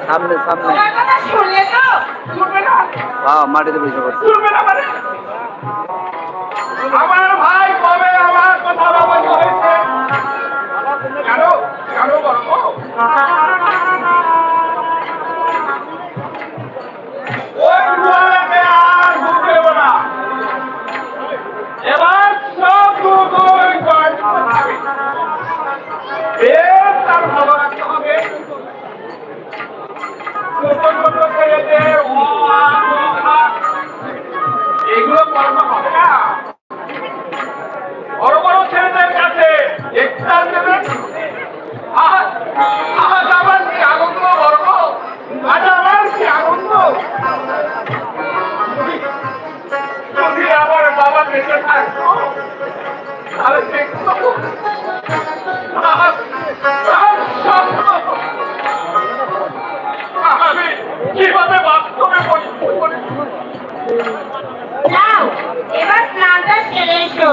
সামনে সামনে মাটিতে বসে করছে আমার ভাই কবে আমার কথা বলতে হয়েছে কেন কেন বলবো এবার সব তার ভালো রাখতে হবে এগুলো করানো হবে না বড় বড় ছেলেদের কাছে এক্সার দেবেন আজ আমার কি আনন্দ বড় আজ আমার কি আনন্দ যদি আমার বাবা বেঁচে থাকতো তাহলে দেখতো আমি কিভাবে বাস্তবে যাও এবার স্নানটা সেরে এসো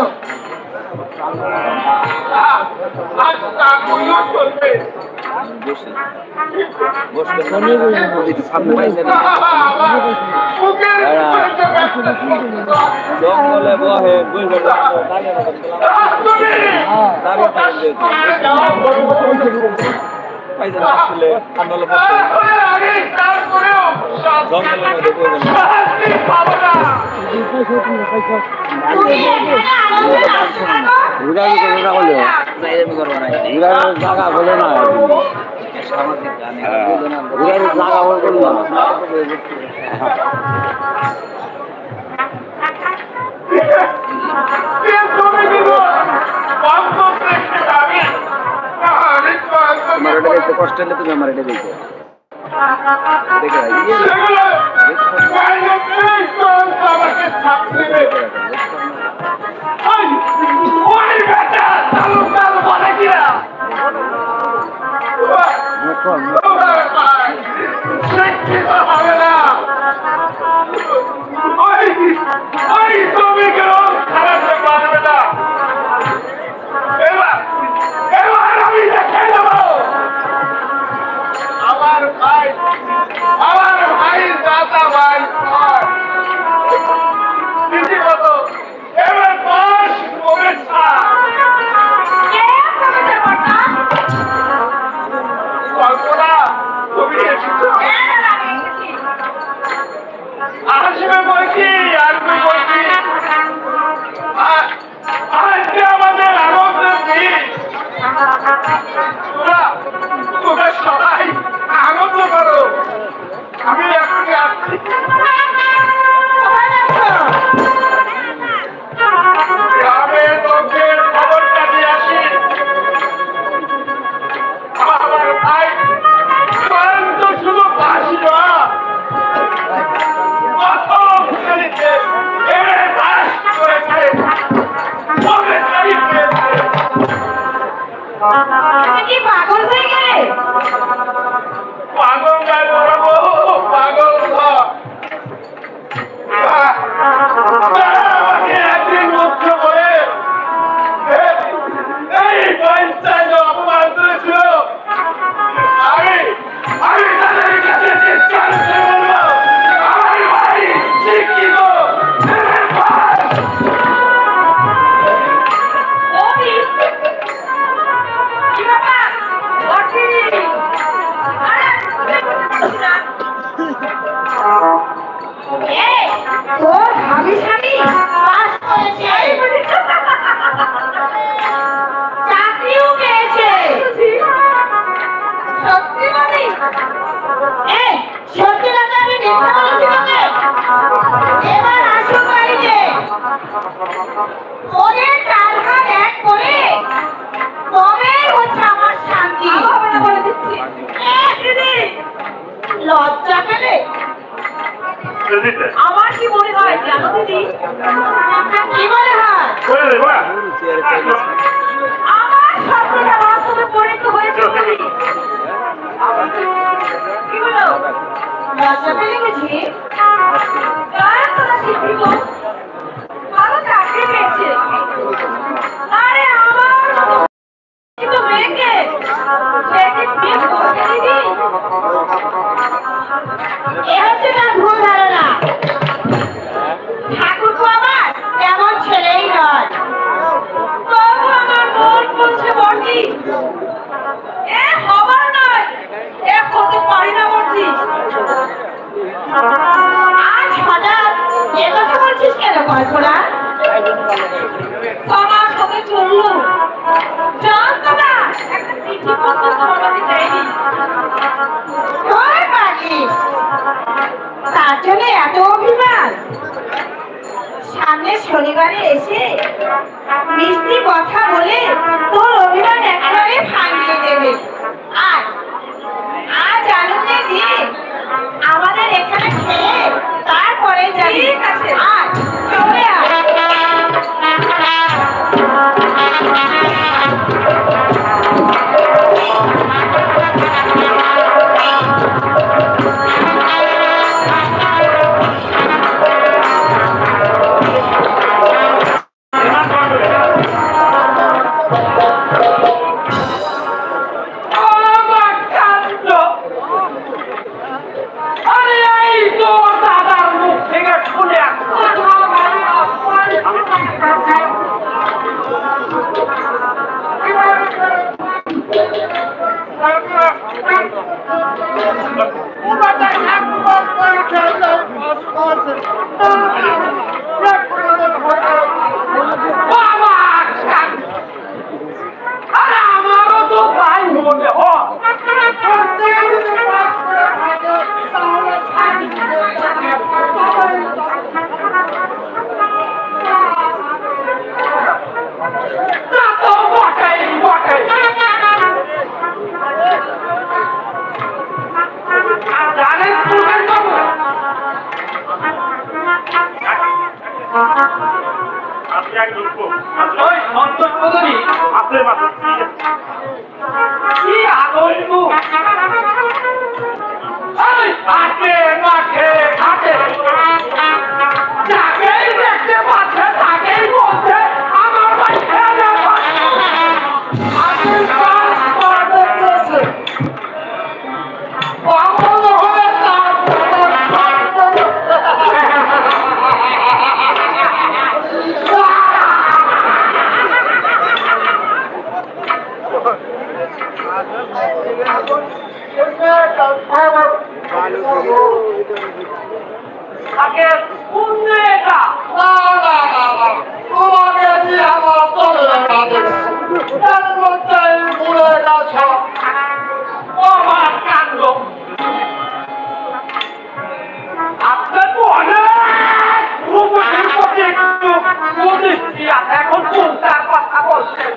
জঙ্গলে বহে আসলে আন্দোলন জঙ্গলের মধ্যে জায়গা বলে না সামাজিক জায়গা করলো না তোমার ওটা দেখতে কষ্ট হলে তুমি আমার এটা দেখো আমার ভাই দাদা ভাই এবার বাস কল্পনা তুমি আসবে বলছি আসবে বলছি আজকে আমাদের আনন্দের দিন তোমরা সবাই আনন্দ করো আমি এখনই আসছি গ্রামের লোকের খবরটা দিয়ে আসি আমার ভাই তো শুধু বাসি না প্রথম শ্রেণীতে এমএ পাস করেছে কি পাগল হয়ে গেলে পাগল গায়ে পাগল মিথ্যা বলেছি তোকে? এবার আসো বাড়িতে। ওদের চার ভাগ এক করে তবেই হচ্ছে আমার শান্তি। বলে দিচ্ছি। দিদি লজ্জা পেলে? আমার কি মনে হয় জানো দিদি? কি মনে হয়? আমার স্বপ্নটা বাস্তবে পরিণত হয়েছে দিদি। কি হলো? লজ্জা পেলে বুঝি? কার তোরা শিক্ষিত? ভালো চাকরি পেয়েছে। আরে আমার কিন্তু মেয়েকে সে কি বিয়ে করবে দিদি? এ হচ্ছে তার ভুল ধারণা। ঠাকুরপো আমার তেমন ছেলেই নয়। তবু আমার মন বলছে বর্দি এ হবার নয়, এ হতে পারি না বর্দি। আজ হঠাৎ এ কথা বলছিস কেন কল্পনা? সমাজ হতে চললো জানতো না একটা চিঠি পত্র তোমার কাছে দেয়নি। তার জন্য এত অভিমান? সামনে শনিবারে এসে মিষ্টি কথা বলে তোর অভিমান একেবারে ভাঙিয়ে দেবে। আর আজ আনন্দের দিন আমাদের এখানে খেলে তারপরে যাবি। ঠিক আছে আজ চলে আয়। আমারও তো তাই মনে হয়। কি আনন্দ! মাঠে মাঠে ঘাটে যাকেই দেখতে পাচ্ছে তাকেই বলছে আমার ভাই খেলে আগে উন্নয়টা তোমাকে দিয়ে আমার চলে গেছে তার মধ্যে ভুলে গেছ আমার কাণ্ড আপনার তো অনেক রূপসীর প্রতি একটু প্রতিষ্ঠি আছে এখন চিন্তার কথা বলছেন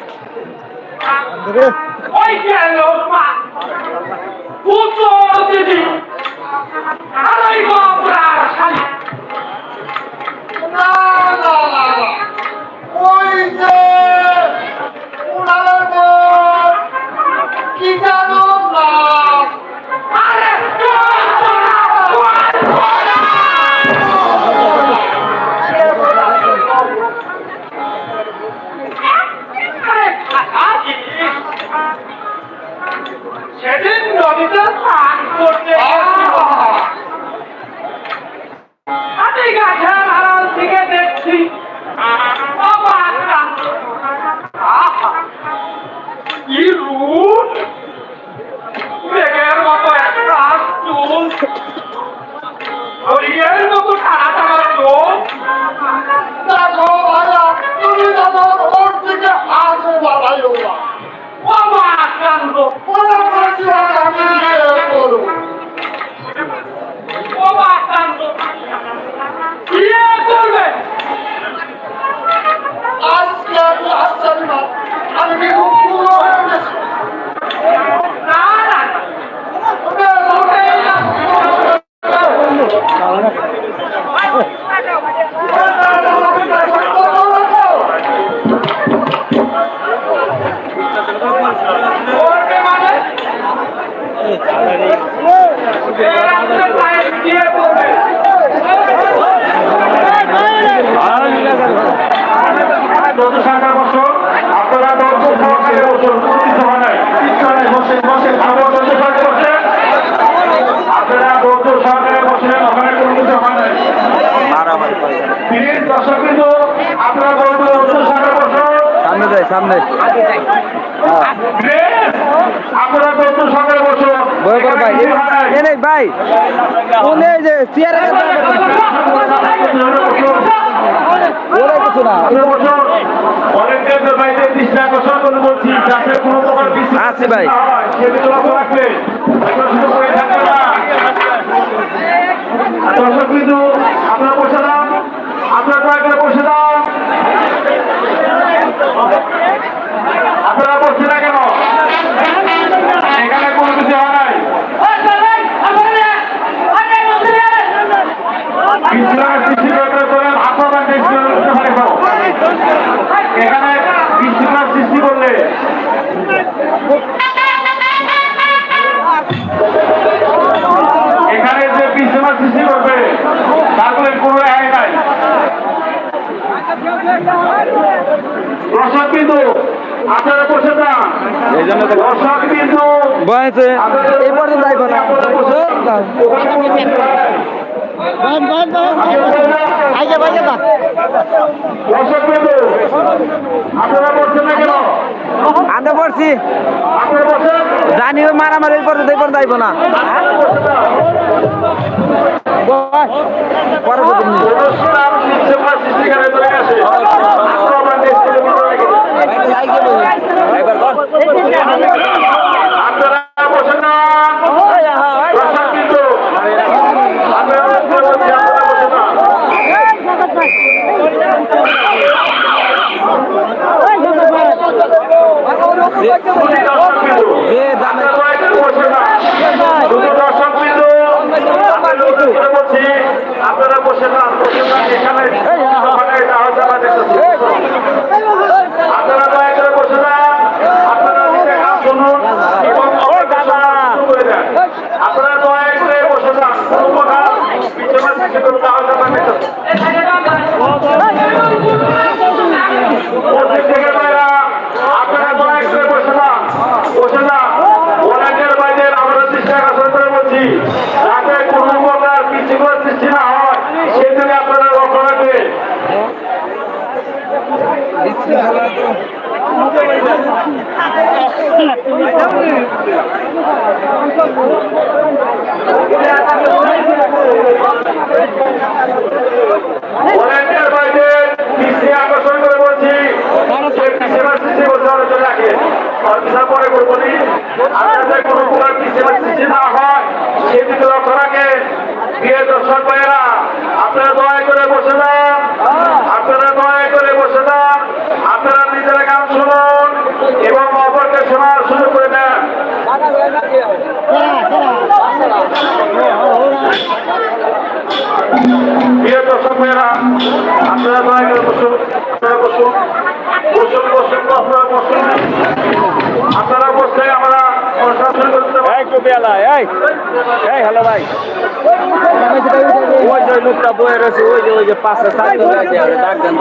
ওই গেল মা পুজো দিদি আড়াই বাবরার শাড়ি ওই যে উনার কি জানো না আরে সেদিন নদীতে স্নান করতে আমি গাছের আড়াল থেকে দেখছি কি রূপ মেঘের মতো একটা চুল হরিণের মতো টানা টানা চোখ দেখো ভাইয়া তুমি দেখো ওর দিকে হাত বাড়াইও না আমার কান্দ আমি করবো আপনারা দর্শক সহকারে বসুন, আপনারা দর্শক সহকারে বসেন, ওখানে কোনো কিছু হয় নাই। প্লিজ দর্শক কিন্তু আপনারা দর্শক সহকারে বসুন, সামনে যাই সামনে আপনারা দর্শক সহকারে বসুন। ভয় কর ভাই এ নেই ভাই কোনে যে চেয়ারে ওরা কিছু না অনেকের বাইরে দৃষ্টি আকর্ষণ করে বলছি যাতে কোনো প্রকার আছি ভাই সেদিকে লক্ষ্য রাখবেন। দর্শক কিন্তু আপনারা বসে দাম, আপনারা দয়া করে বসে দাম। আপনারা বসছে না কেন? এখানে কোনো কিছু হয় নাই। এখানে বিশৃঙ্খলার সৃষ্টি করলে এখানে যে বিশৃঙ্খলার সৃষ্টি করবে তারপরে কোনো রেহাই নাই। দর্শক বিন্দু আপনারা বসে যান, দর্শক বিন্দু বয়সে এই পর্যন্ত যাইব না দর্শক বিন্দু আপনারা বসছেন না কেন? আমরা পড়ছি আপনারা বসেন, জানি ওই মারামারি এই পর্যন্ত যাইব না পরবর্তী অনুষ্ঠান বিশৃঙ্খলার সৃষ্টিকারী চলে গেছে। আপনারা বসেন না, দর্শক বিন্দু আপনারা বসে বসে আপনারা বসে না। দর্শক বিন্দু আপনারা বসে না, শুধু দর্শক বিন্দু বলছি আপনারা বসে না, বসে না এখানে আপনারা দয়া করে বসে না, আপনারা নিজের কাজ শুনুন এবং করে দেন। আপনারা দয়া করে বসে না, কোনো কথা পিছনে থেকে করতে হবে আপনারা দয়া করে বসে না, বসে না। অনেকের বাইরে আমরা চেষ্টা করে বলছি যাতে কোনো প্রকার বিশৃঙ্খলার সৃষ্টি না হয় সেদিকে আপনারা লক্ষ্য রাখবেন। অনেকের বাইরে দৃষ্টি আকর্ষণ করে বলছি সৃষ্টি করতে হবে চলে রাখেন, পরে করবো নি। আপনাদের কোনো প্রকার সৃষ্টি না হয় সেদিকে লক্ষ্য রাখেন। প্রিয় দর্শক ভাইয়েরা আপনারা দয়া করে বসে যান, আপনারা দয়া করে বসে যান, আপনারা নিজেরা গান শুনুন এবং অপরকে শোনার সুযোগ করে দেন। প্রিয় দর্শক ভাইয়েরা আপনারা দয়া করে বসুন, আপনারা বসুন, বসুন বসুন আপনারা বসুন। আপনারা বসলে আমরা অনুষ্ঠান শুরু করতে পারি। একটু বেলা এই হ্যালো ভাই ওই যে লোকটা বয়ে রয়েছে ওই যে পাশে ডাক দেন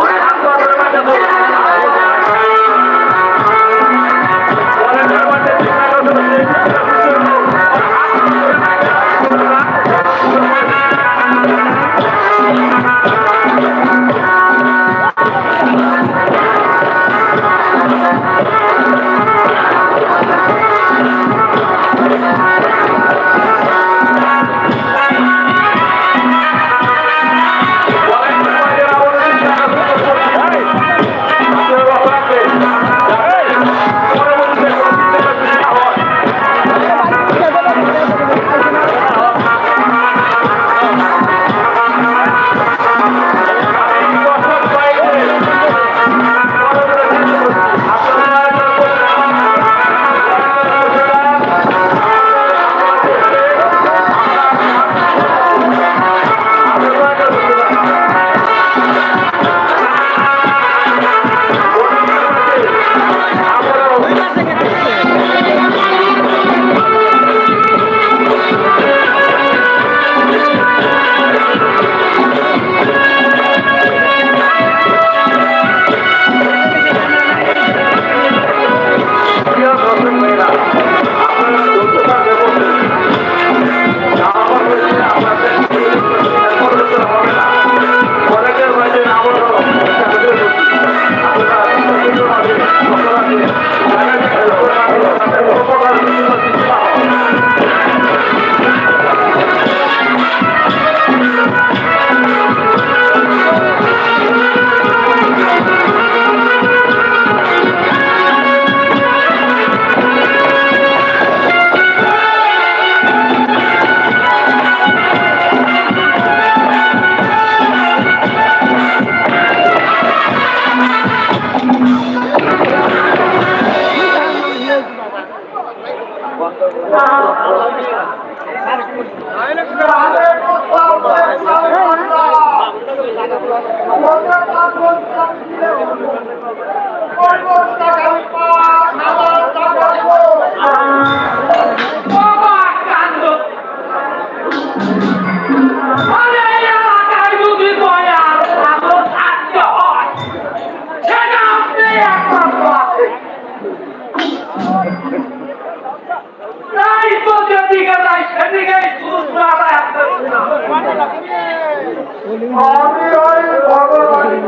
আমি ওই ভগবানের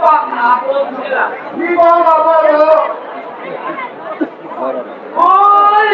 কথা বলছিলাম। কি বলবো বলো? ওই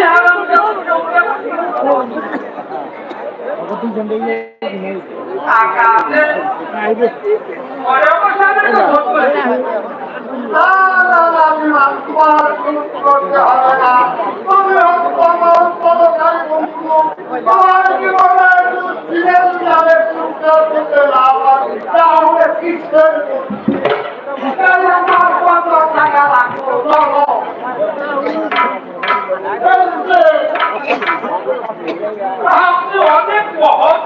আপনি অনেক বহন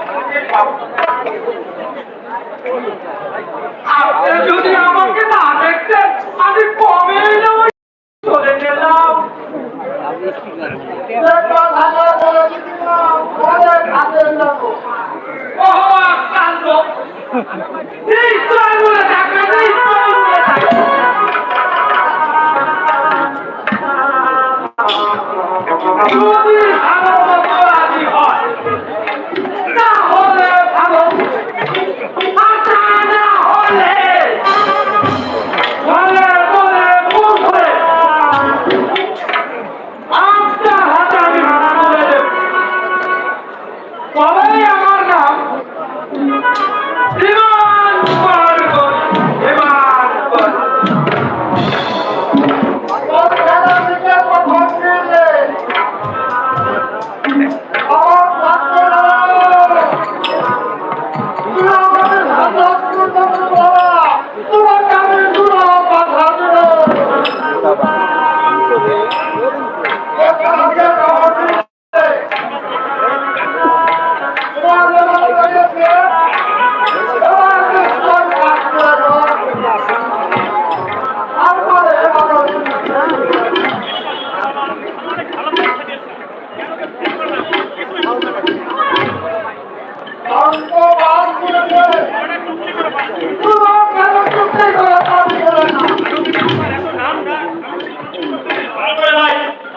আপনি যদি আমাকে না দেখতেন আমি কবে চলে গেলাম। যদি ভালো মতো রাজি হয় না হলে ভালো না হলে বলে বলে মুখে আপনার হাতে আমি তুলে দেব। তবেই আমার নাম বিমান পার করি বিমান পার।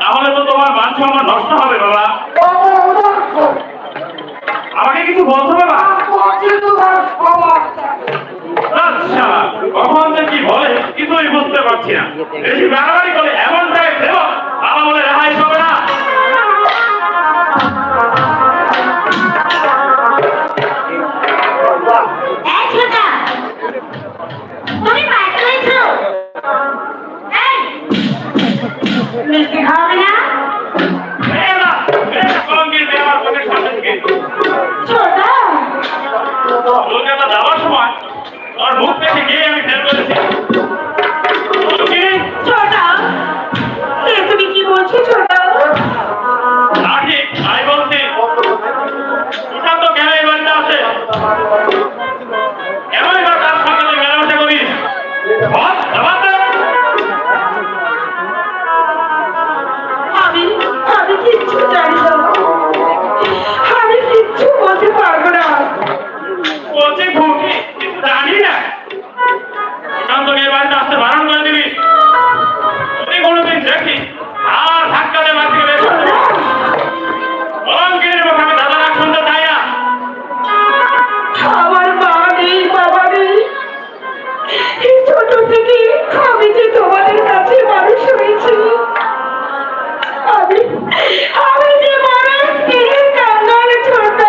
তাহলে তো তোমার মান সম্মান নষ্ট হবে বাবা। আমাকে কিছু বলছো বাবা? আচ্ছা কখন যে কি বলে কিছুই বুঝতে পারছি না। বেশি বাড়াবাড়ি করে এমন টাইপ দেব বাবা বলে রেহাই হবে না। কলকাতা যাওয়ার সময় আর মুখ দেখে গিয়ে আমি ফেল করেছি। তুমি কি বলছো ছোট? না ঠিক তাই বলছি। সুশান্ত কেন এই বাড়িতে আসে? কেন এবার তার সঙ্গে তুই মেলামেশা করিস? বল জবাব দে। আমি কিচ্ছু জানি না, আমি কিচ্ছু বলতে পারবো না। বলছি খুকি কিছু জানি না। সুশান্তকে এই বাড়িতে আসতে বারণ করে দিবি। যদি কোনোদিন দেখি আর ধাক্কা দিয়ে বাড়ি থেকে বের করতে অলঙ্কিনীর মুখে আমি দাদা ডাক শুনতে চাই না। আমার মা নেই, বাবা নেই, এই ছোট থেকে আমি যে তোমাদের কাছে মানুষ হয়েছি, আমি যে মানুষ স্নেহের কান্নার ছোট,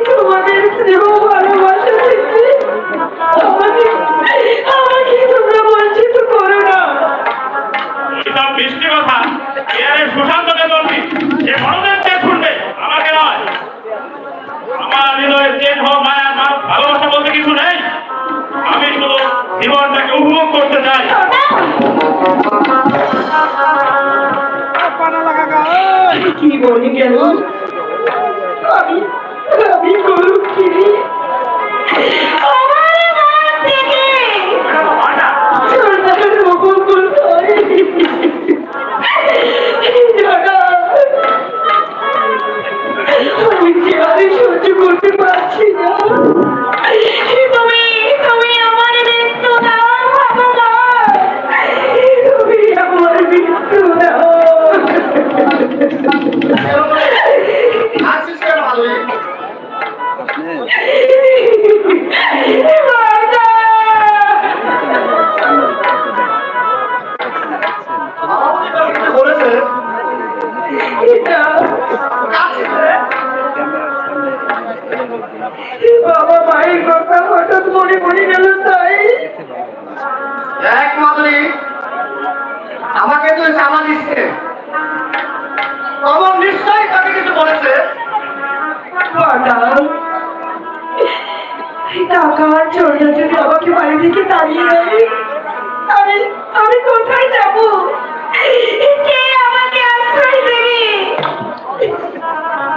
তোমাদের স্নেহ ভালোবাসা থেকে আমাকে তোমরা বঞ্চিত করো না। এইসব মিষ্টি কথা এর সুশান্তকে বলবি। সে বড়দের চেয়ে শুনবে আমাকে নয়। আমার হৃদয়ের চেন হোক মায়া ভালোবাসা বলতে কিছু নেই। আমি শুধু জীবনটাকে উপভোগ করতে চাই। কি বলি কেন? আমি গরু কিনি আমার মন থেকে ছোটদের রকম করতে হয়। আমি যে আমি সহ্য করতে পারছি না। তুমি আমার মৃত্যু দাও ভগবান, তুমি আমার মৃত্যু দাও। হয়ে গেল তাই। এক মাদুরী, আমাকে তুই জামা দিচ্ছে, কমল নিশ্চয়ই তাকে কিছু বলেছে। টাকার জন্য যদি আমাকে বাড়ি থেকে তাড়িয়ে দেয়, আমি আমি কোথায় যাব? কে আমাকে আশ্রয় দেবে?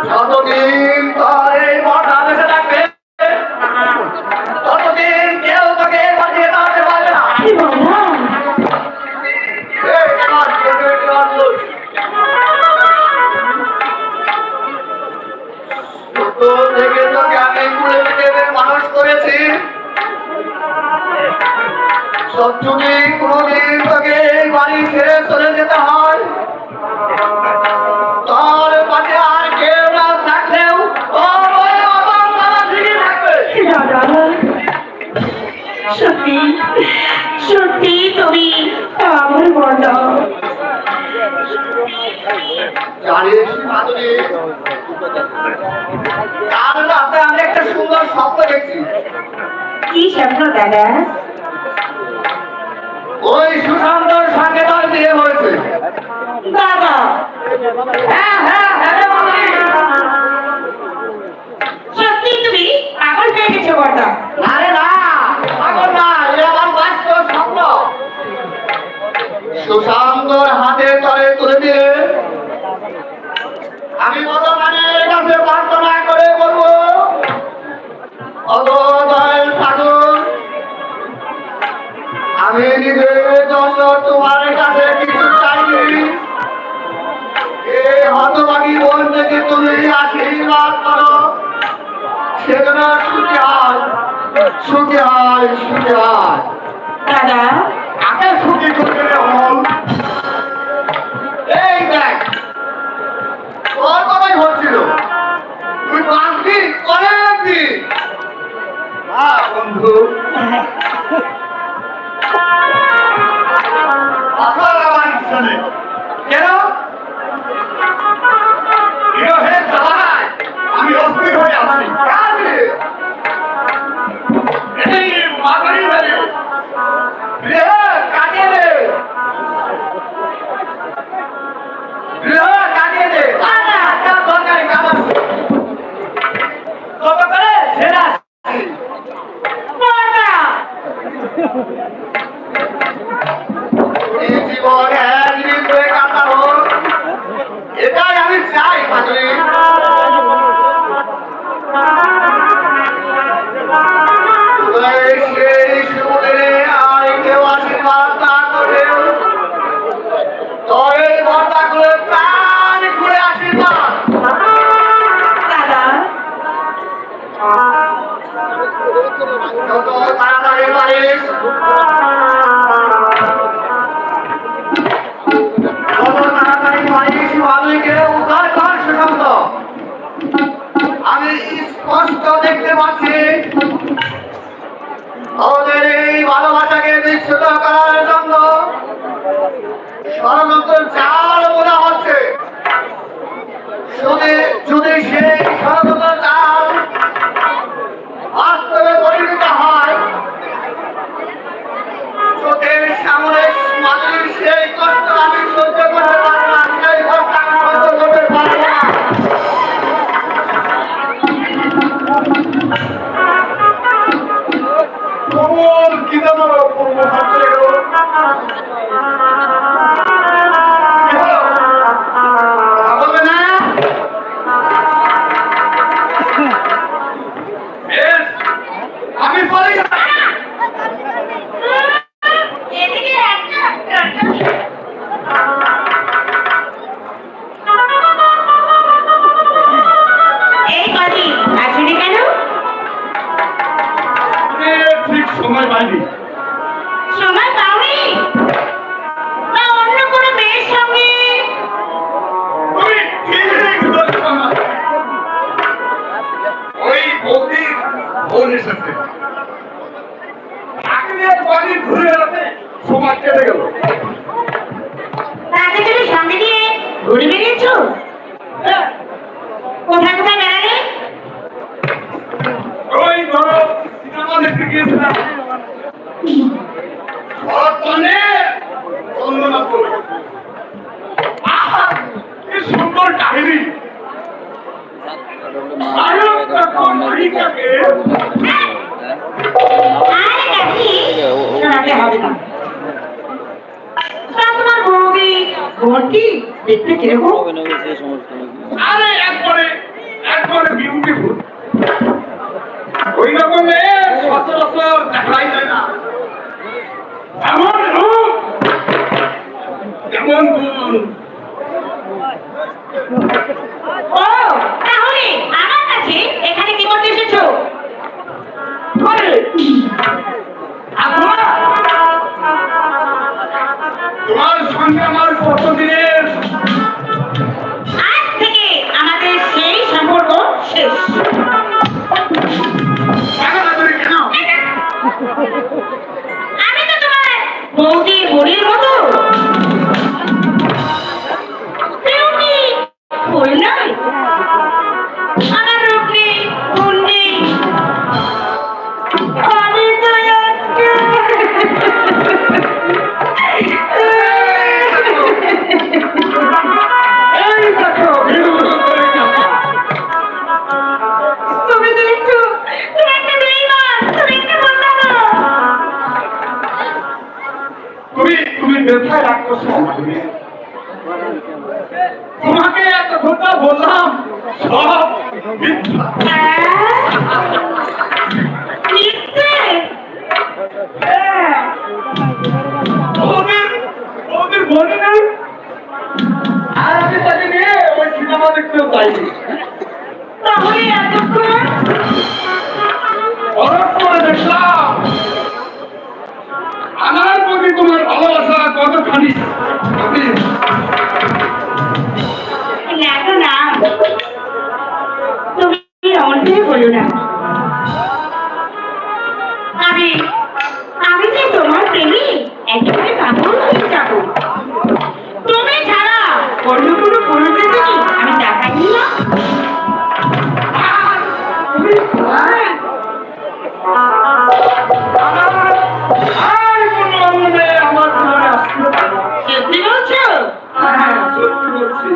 যতদিন তোর এই মঠা বেঁচে থাকবে, ততদিন কেউ তোকে বাঁচিয়ে দাঁড়াতে পারবে না। কি বলা? এই আমার চোখের জল, ছোট থেকে তোকে আমি কুলে পেটে মানুষ করেছি। যদি কোনোদিন তোকে এই বাড়ি ছেড়ে চলে যেতে হয়, তোর পাশে আর কেউ না থাকলেও তোর ওই অবস্থা ঠিকই থাকবে। দাদা, সত্যি সত্যি তুমি আমার বড়। জানিস মাধুরী, কাল রাতে আমি একটা সুন্দর স্বপ্ন দেখছি। কি স্বপ্ন দাদা? ওই সুশান্তর সঙ্গে তোর বিয়ে হয়েছে। দাদা, হ্যাঁ হ্যাঁ হ্যাঁ রে মাধুরী। সত্যি তুমি পাগল হয়ে গেছো বড়। আরে না, পাগল না, এ আমার বাস্তব স্বপ্ন। সুশান্তর হাতে তলে তুলে দিয়ে আমি ভগবানের কাছে প্রার্থনা করে বলবো, অগদয় ঠাকুর, আমি নিজের জন্য তোমার কাছে কিছু চাইনি, এই হতভাগী বোন থেকে তুমি আশীর্বাদ করো, সেজন্য সুখী হয়, সুখী হয়, সুখী হয়। দাদা, আগে সুখী করতে হল। এই দেখ, তোর কথাই হচ্ছিল, তুই বাঁচবি অনেকদিন। বন্ধু, আসল আমার ইচ্ছা নেই। কেন? বিরহের জ্বালায় আমি অস্থির হয়ে আছি। কাজে এই মাধুরী বাড়ি বিরহ কাটিয়ে দে, বিরহ কাটিয়ে দে। একটা দরকারি কাজ আছে, তবে করে সেরা জীবন একদিন করে কাটাবো, এটাই আমি চাই মাধুরী। সেই সুদিনে আর কেউ আশীর্বাদ না করে তোর এই বর্তা করে প্রাণ ঘুরে আশীর্বাদ। দাদা, যত তাড়াতাড়ি পারিস, যত তাড়াতাড়ি পারিস মাধুরীকে উদ্ধার কর। সুশান্ত, আমি স্পষ্ট দেখতে পাচ্ছি ওদের এই ভালোবাসাকে বিচ্ছুত করার জন্য ষড়যন্ত্র জাল মনে হচ্ছে। যদি সেই ষড়যন্ত্র জাল বাস্তবে পরিণত হয়, চোখের সামনে মাধুরীর সেই কষ্ট আমি সহ্য করতে পারবো না, সেই কষ্ট আমি সহ্য করতে পারবো না। কমল কি জানো পূর্ব ভাবতে গেল, বলবে না? আমি বলি এদিকে একটা এই কাজী আসেনি কেন? ঠিক সময় পাইনি। সময় পাওনি না অন্য কোনো মেয়ের সঙ্গে? তুমি ঠিক ধরেছ আমার। ওই বৌদির বোন এসেছে, চাকরির বাড়ি ঘুরে বেড়াতে সময় কেটে গেল। তাকে তুমি সঙ্গে নিয়ে ঘুরে বেরিয়েছো? কোথায় কোথায় বেড়ালে? ওই ধরো সিনেমা দেখতে গিয়েছিলাম কি সুন্দর কাহিনী আরে কাকি শোনাতে হবে না তা তোমার বৌদি বোনটি দেখতে কিরকম আরে একবারে বিউটিফুল ওই রকম সচরাচর দেখাই যায় না এমন রূপ এমন গুণ ও তাহলে আমার কাছে এখানে কি করতে এসেছো আরে আপনারা তোমার সঙ্গে আমার কতদিনের আজ থেকে আমাদের সেই সম্পর্ক শেষ কেন আমি তো তোমার বৌদি বোনের মতো তেমনি ভুল নয় আমার রূপ নেই গুণ নেই আমি তো এই দেখো তুমি তো একটু তুমি একটা বেঈমান তুমি একটু বলতে না তুমি ব্যথায় রাগ করছো তোমাকে এত কথা বললাম সব মিথ্যা মিথ্যে ওদের মনে নেই আর আমি তাকে নিয়ে ওই সিনেমা দেখতেও যাইনি তাহলে এতক্ষণ হঠাৎ করে দেখলাম আমার প্রতি তোমার ভালোবাসা কতখানি না তো না তুমি অন্যে বলো না আমি আমি যে তোমার প্রেমী একেবারে পাগল হয়ে যাবো তুমি ছাড়া অন্য কোনো পুরুষের দিকে আমি তাকাই না আর কোনো অন্য মেয়ে আমার জীবনে আসতে পারে না। সত্যি বলছো হ্যাঁ, সত্যি বলছি।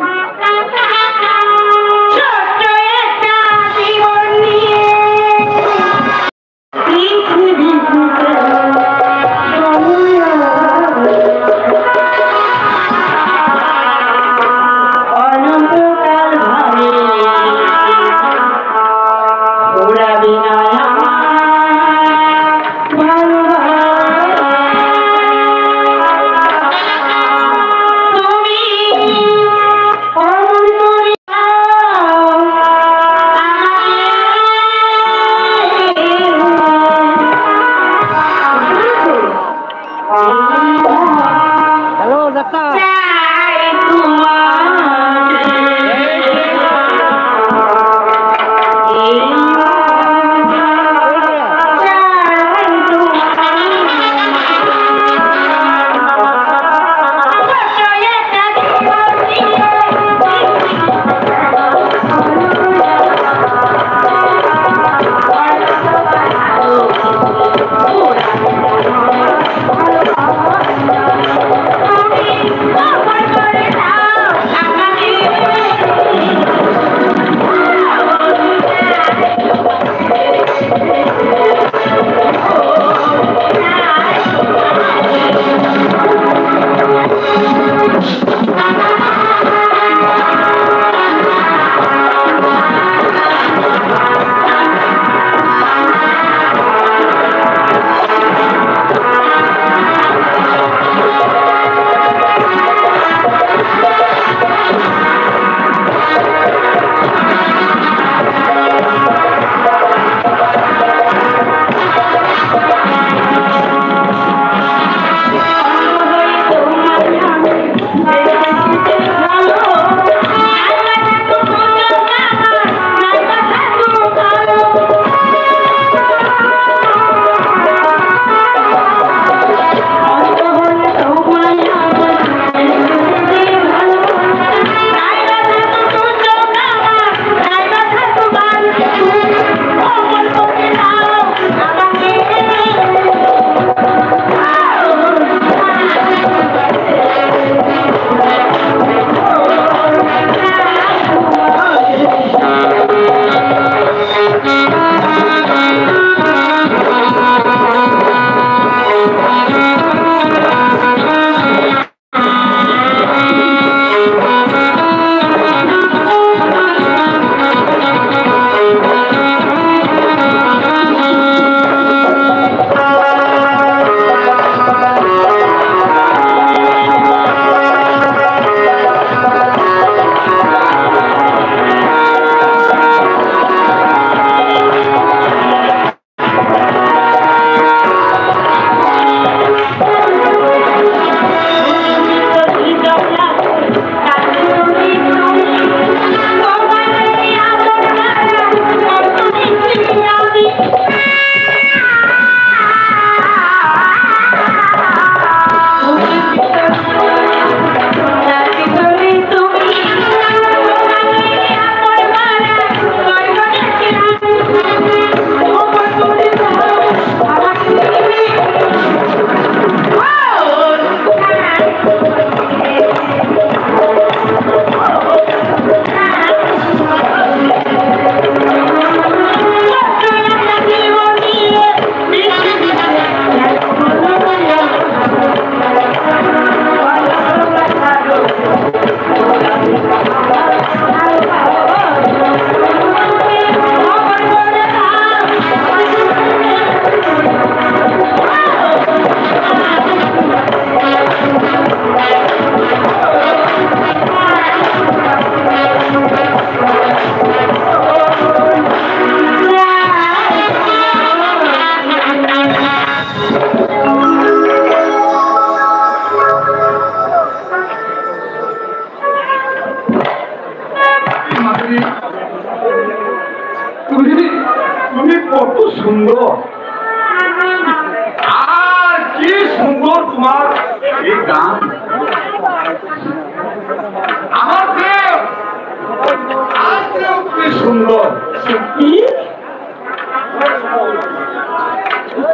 তুমি কত সুন্দর, আর কি সুন্দর তোমার এই গান। আমার চেয়েও কি সুন্দর। সত্যি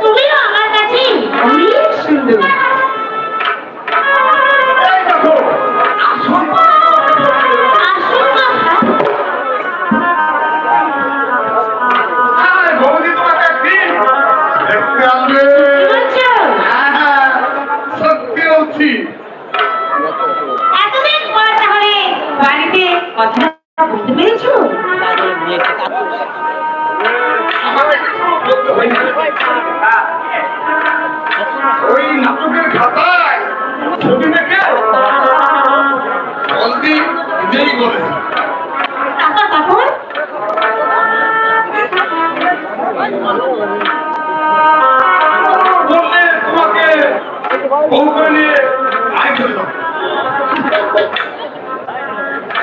তুমিও আমার কাছে অনেক সুন্দর। এই দেখো, আসল আসল কথা বৌদি তোমাকে একদিন দেখতে আসবে। কি বলছো? হ্যাঁ, সত্যি বলছি। এতদিন পর তাহলে বাড়িতে কথা বলতে পেরেছো? ওই নাটকের খাতায় ছবি দেখে জলদি নিজেই বলেছে। তারপর বললে তোমাকে বউ করে নিয়ে আয় করে দাও।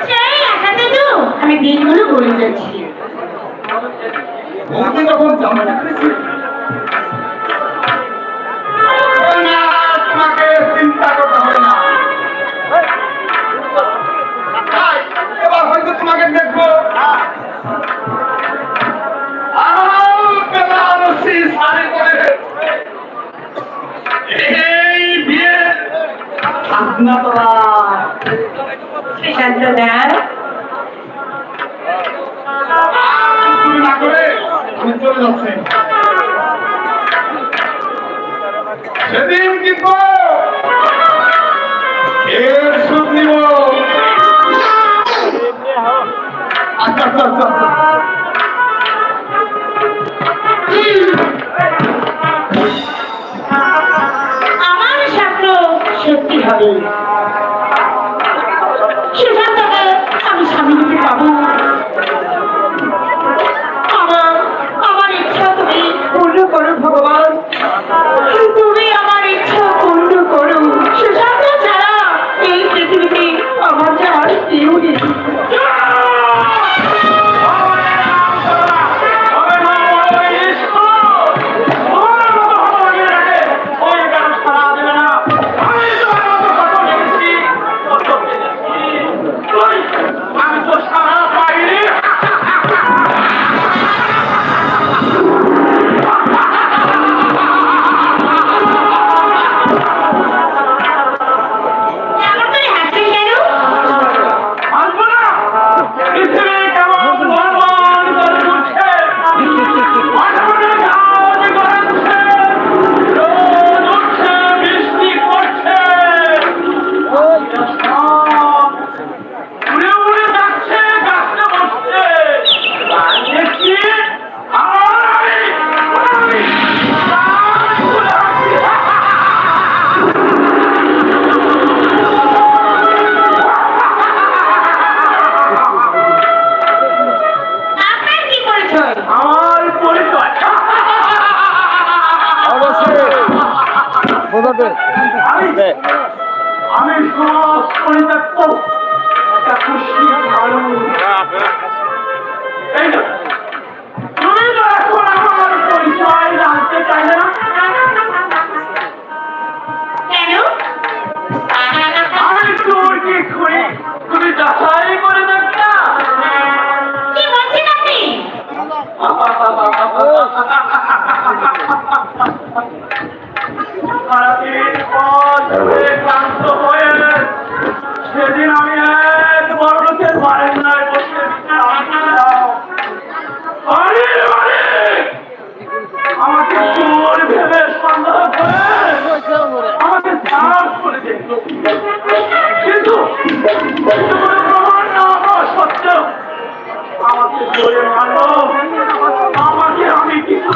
সেই আশাতে তো আমি দিনগুলো বলে যাচ্ছি। বৌদি যখন জানতে পেরেছি, না তোমাকে চিন্তা করতে হবে না। তাই এবার হয়তো তোমাকে দেখবো বেনারসি শাড়ি পরে এই বিয়ে সাধনাতলা সুশান্ত দা তুমি না করে আমি চলে যাচ্ছি। সেদিন কিন্তু এর সুখ নিব। আচ্ছা আচ্ছা আচ্ছা আচ্ছা। আমার স্বপ্ন সত্যি হবে। সুশান্তকে আমি স্বামী রূপে পাবো। আমার ইচ্ছা তুমি পূর্ণ করো ভগবান, তুমি আমার ইচ্ছা পূর্ণ করো। সুশান্ত ছাড়া এই পৃথিবীতে আমার যাওয়ার কেউ নেই। আমি তো সারা পাইনি। এমন করে হাসছেন কেন? আসবো না। পৃথিবী কেমন ভগবান করে উঠছে, আগুনে ঝাঁজ গড়াচ্ছে, রোদ উঠছে, বৃষ্টি পড়ছে, উড়ে উড়ে যাচ্ছে, গাছে বসছে। আর দেখছি আমি প্রাণ খুলে আসছি। আপনার কি পরিচয়? আমার পরিচয় আমি সব পরিত্যক্ত একটা খুশি ভালো। এই না, তুমি তো এখন আমার পরিচয় জানতে চাইলে না। কেন? আমি তোর কি করি তুমি যাচাই করে দেখ না। কি বলছেন আপনি? সারাদিন পথ ধরে ক্লান্ত হয়ে সেদিন আমি এক বড় লোকের বারান্দায় বসে কাঁদছিলাম। বাড়ির মালিক আমাকে চোর ভেবে সন্দেহ করে আমাকে চাষ করে দেখল, কিন্তু কোনো প্রমাণ না হওয়া সত্ত্বেও আমাকে ধরে মারল। আমাকে আমি কিছু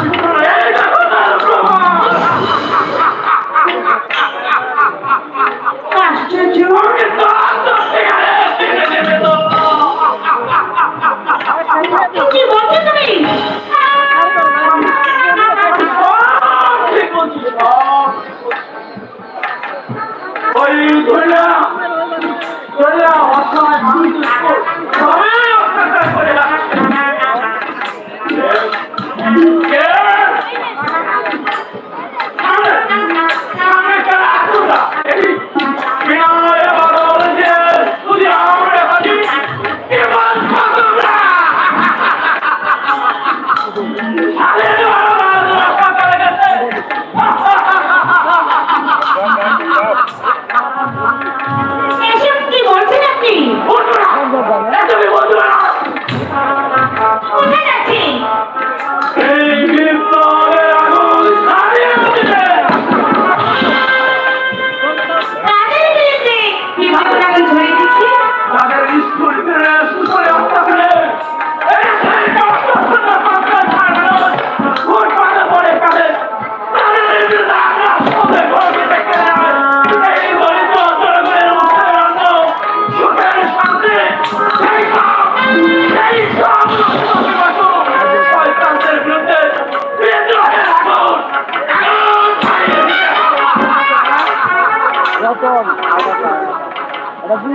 এই দেখো তার প্রমাণ। আশ্চর্য! আমাকে তো আত্মহত্যা টেনে নেবে তো। কি বলছো তুমি? ঠিক বলছি, সব। ওই ধরিয়া অসহায় মানুষের উপর সবাই অত্যাচার করে রাখছে।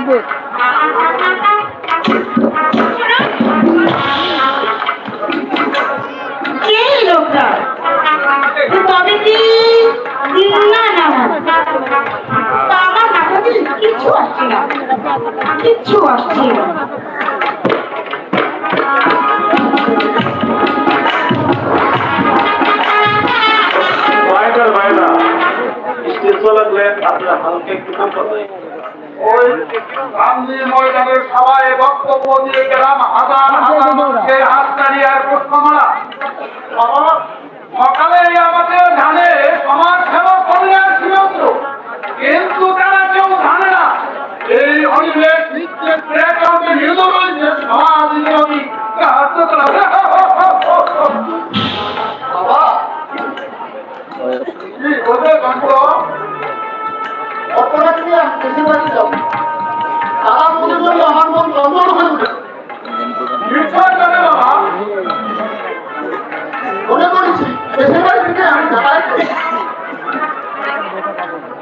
কে এই লোকটা? তবে কি না না তা আমার মাথাতে কিচ্ছু আসছে না, কিচ্ছু আসছে না। আপনার হালকা একটু কম কথা ওই গান্ধী ময়দানের সভায় বক্তব্য দিয়ে গেলাম, হাজার হাজার মানুষের হাত দাঁড়িয়ে আর প্রশ্ন মারা সকালে আমাদের ধানে সমাজ সেবা করলে সীমান্ত, কিন্তু তারা কেউ জানে না এই অনিলের নির্দ রয়েছে সমাজ বিরোধী বাবা কি বলবে গল্প অপরাধ নিয়ে দেশে বাড়ি যাও, তারা মনে করলে আমার মন গন্ডগোল হয়ে উঠে বিশ্বাস করে বাবা মনে করেছি দেশের বাড়ি থেকে আমি যাতায়াত করি,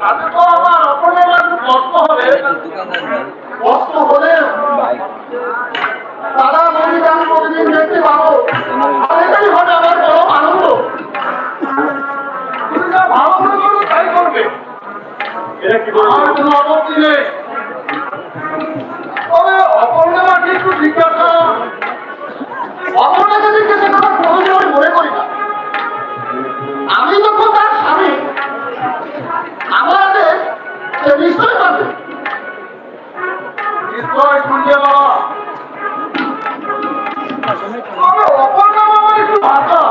তাতে তো আমার অপরাধ কষ্ট হবে, কষ্ট হলে তারা মনে আমি প্রতিদিন দেখতে পাবো, আর এটাই হবে আমার বড় আনন্দ। তুমি যা ভালো মনে করো তাই করবে, আমার কোনো আপত্তি নেই। তবে অপর্ণাকে একটু জিজ্ঞাসা, অপর্ণাকে জিজ্ঞাসা করার প্রয়োজন আমি মনে করি না। আমি যখন তার স্বামী আমাদের সে নিশ্চয় পাবে, নিশ্চয় শুনবে বাবা। তবে অপর্ণা বাবার একটু ভাষা,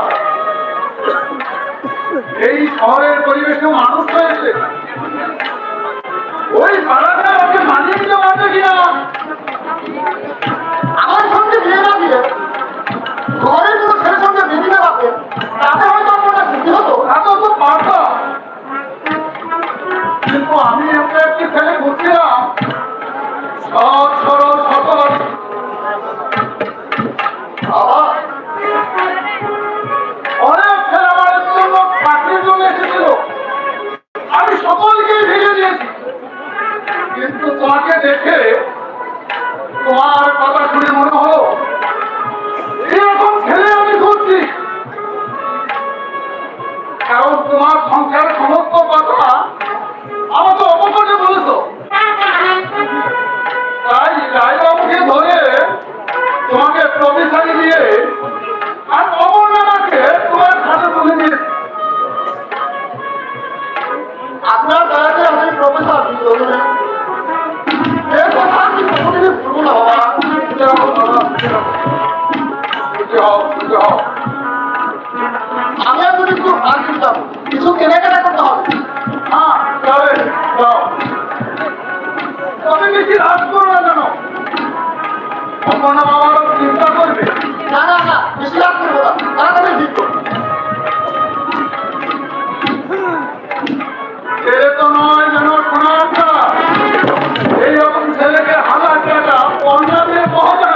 এই শহরের পরিবেশে মানুষ হয়েছে, ওই পাড়াটা ওকে মানিয়ে নিতে পারবে কিনা। আমার সঙ্গে বিয়ে না দিয়ে ঘরের কোনো ছেলের সঙ্গে বেরিয়ে রাখে, তাতে হয়তো আপনারা খুশি হতো, এত তো পারতাম। কিন্তু আমি একটা একটি ছেলে বুঝছিলাম সৎ সরল সফল, অনেক ছেলে আমার জন্য চাকরির জন্য এসেছিল, আমি সকলকেই ভেঙে দিয়েছি, কিন্তু তোমাকে দেখে তোমার কথা শুনে মনে হলো এরকম ছেলে আমি খুঁজছি, কারণ তোমার সংসার সমস্ত কথা আমাকে অপকটে বলেছ, তাই রায়বাবুকে ধরে তোমাকে প্রবেশারি দিয়ে আর অমরনাথকে তোমার হাতে তুলে দিয়েছি। আপনার দয়াতে আমি প্রফেসর এর কথা আমি কোনোদিনই ভুলবো না বাবা। আমি আর যদি একটু ভাগ দিতাম, কিছু কেনাকাটা করতে হবে। হ্যাঁ যাবে, যাও, তবে বেশি রাত করো না কেন, অপর্ণা বাবারও চিন্তা করবে। না না না, বেশি রাত করবো না, তাড়াতাড়ি ঠিক করবো। ছেলে তো নয় যেন সোনাটা, এইরকম ছেলেকে হাজার টাকা পঞ্চা দিয়ে পৌঁছা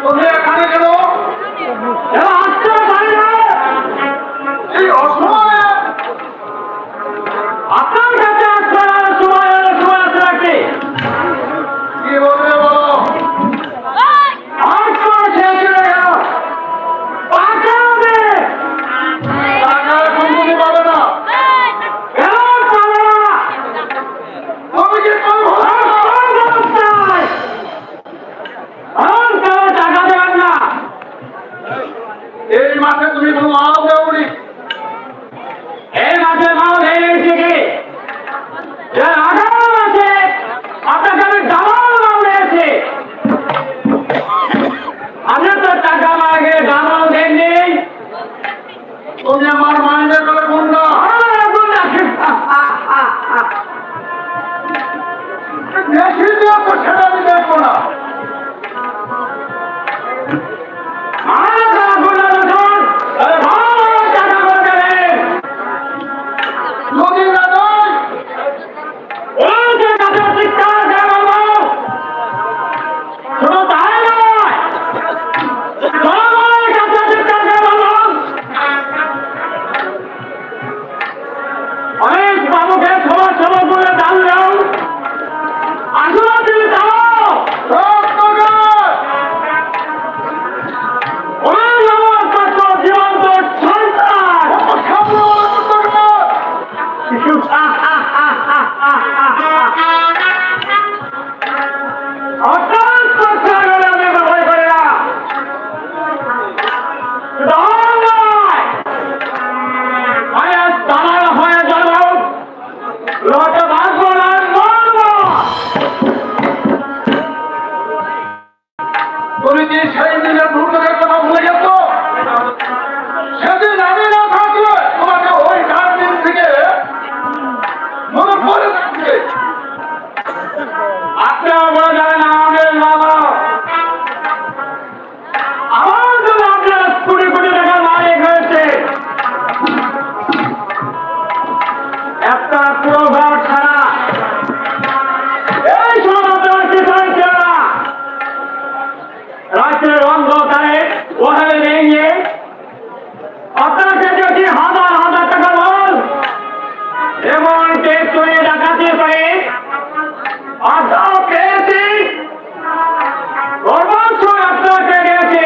তুমি এখানে কেন এই অসময়ে আপনার কাছে সময় আছে নাকি? কি বলবে বলো? এই মাসে তুমি কোনো মাল দেওনি, এই মাসে মাল দিয়েছি কি? আগামী মাসে আপনাকে আমি ডাবল মাল দিয়েছি, আপনি তো টাকা মাগে ডাবল দেননি। তুমি আমার মাইন্ডের করে গুন্ডা, বেশি দিয়ে তো সেটা আমি দেখবো না। আপনারা বলে যাবেন আমাদের বাবা আমার জন্য আপনার কোটি কোটি টাকা মালিক হয়েছে একটা প্রভাব ছাড়া এই সমাজের কিষাণরা রাজ্যের অন্ধকারে ওখানে নিয়ে আপনাকে যদি হাজার হাজার টাকা বল এবং চুরি ডাকাতি করে আশাও পেয়েছি সর্বোচ্চ আপনাকে দিয়েছি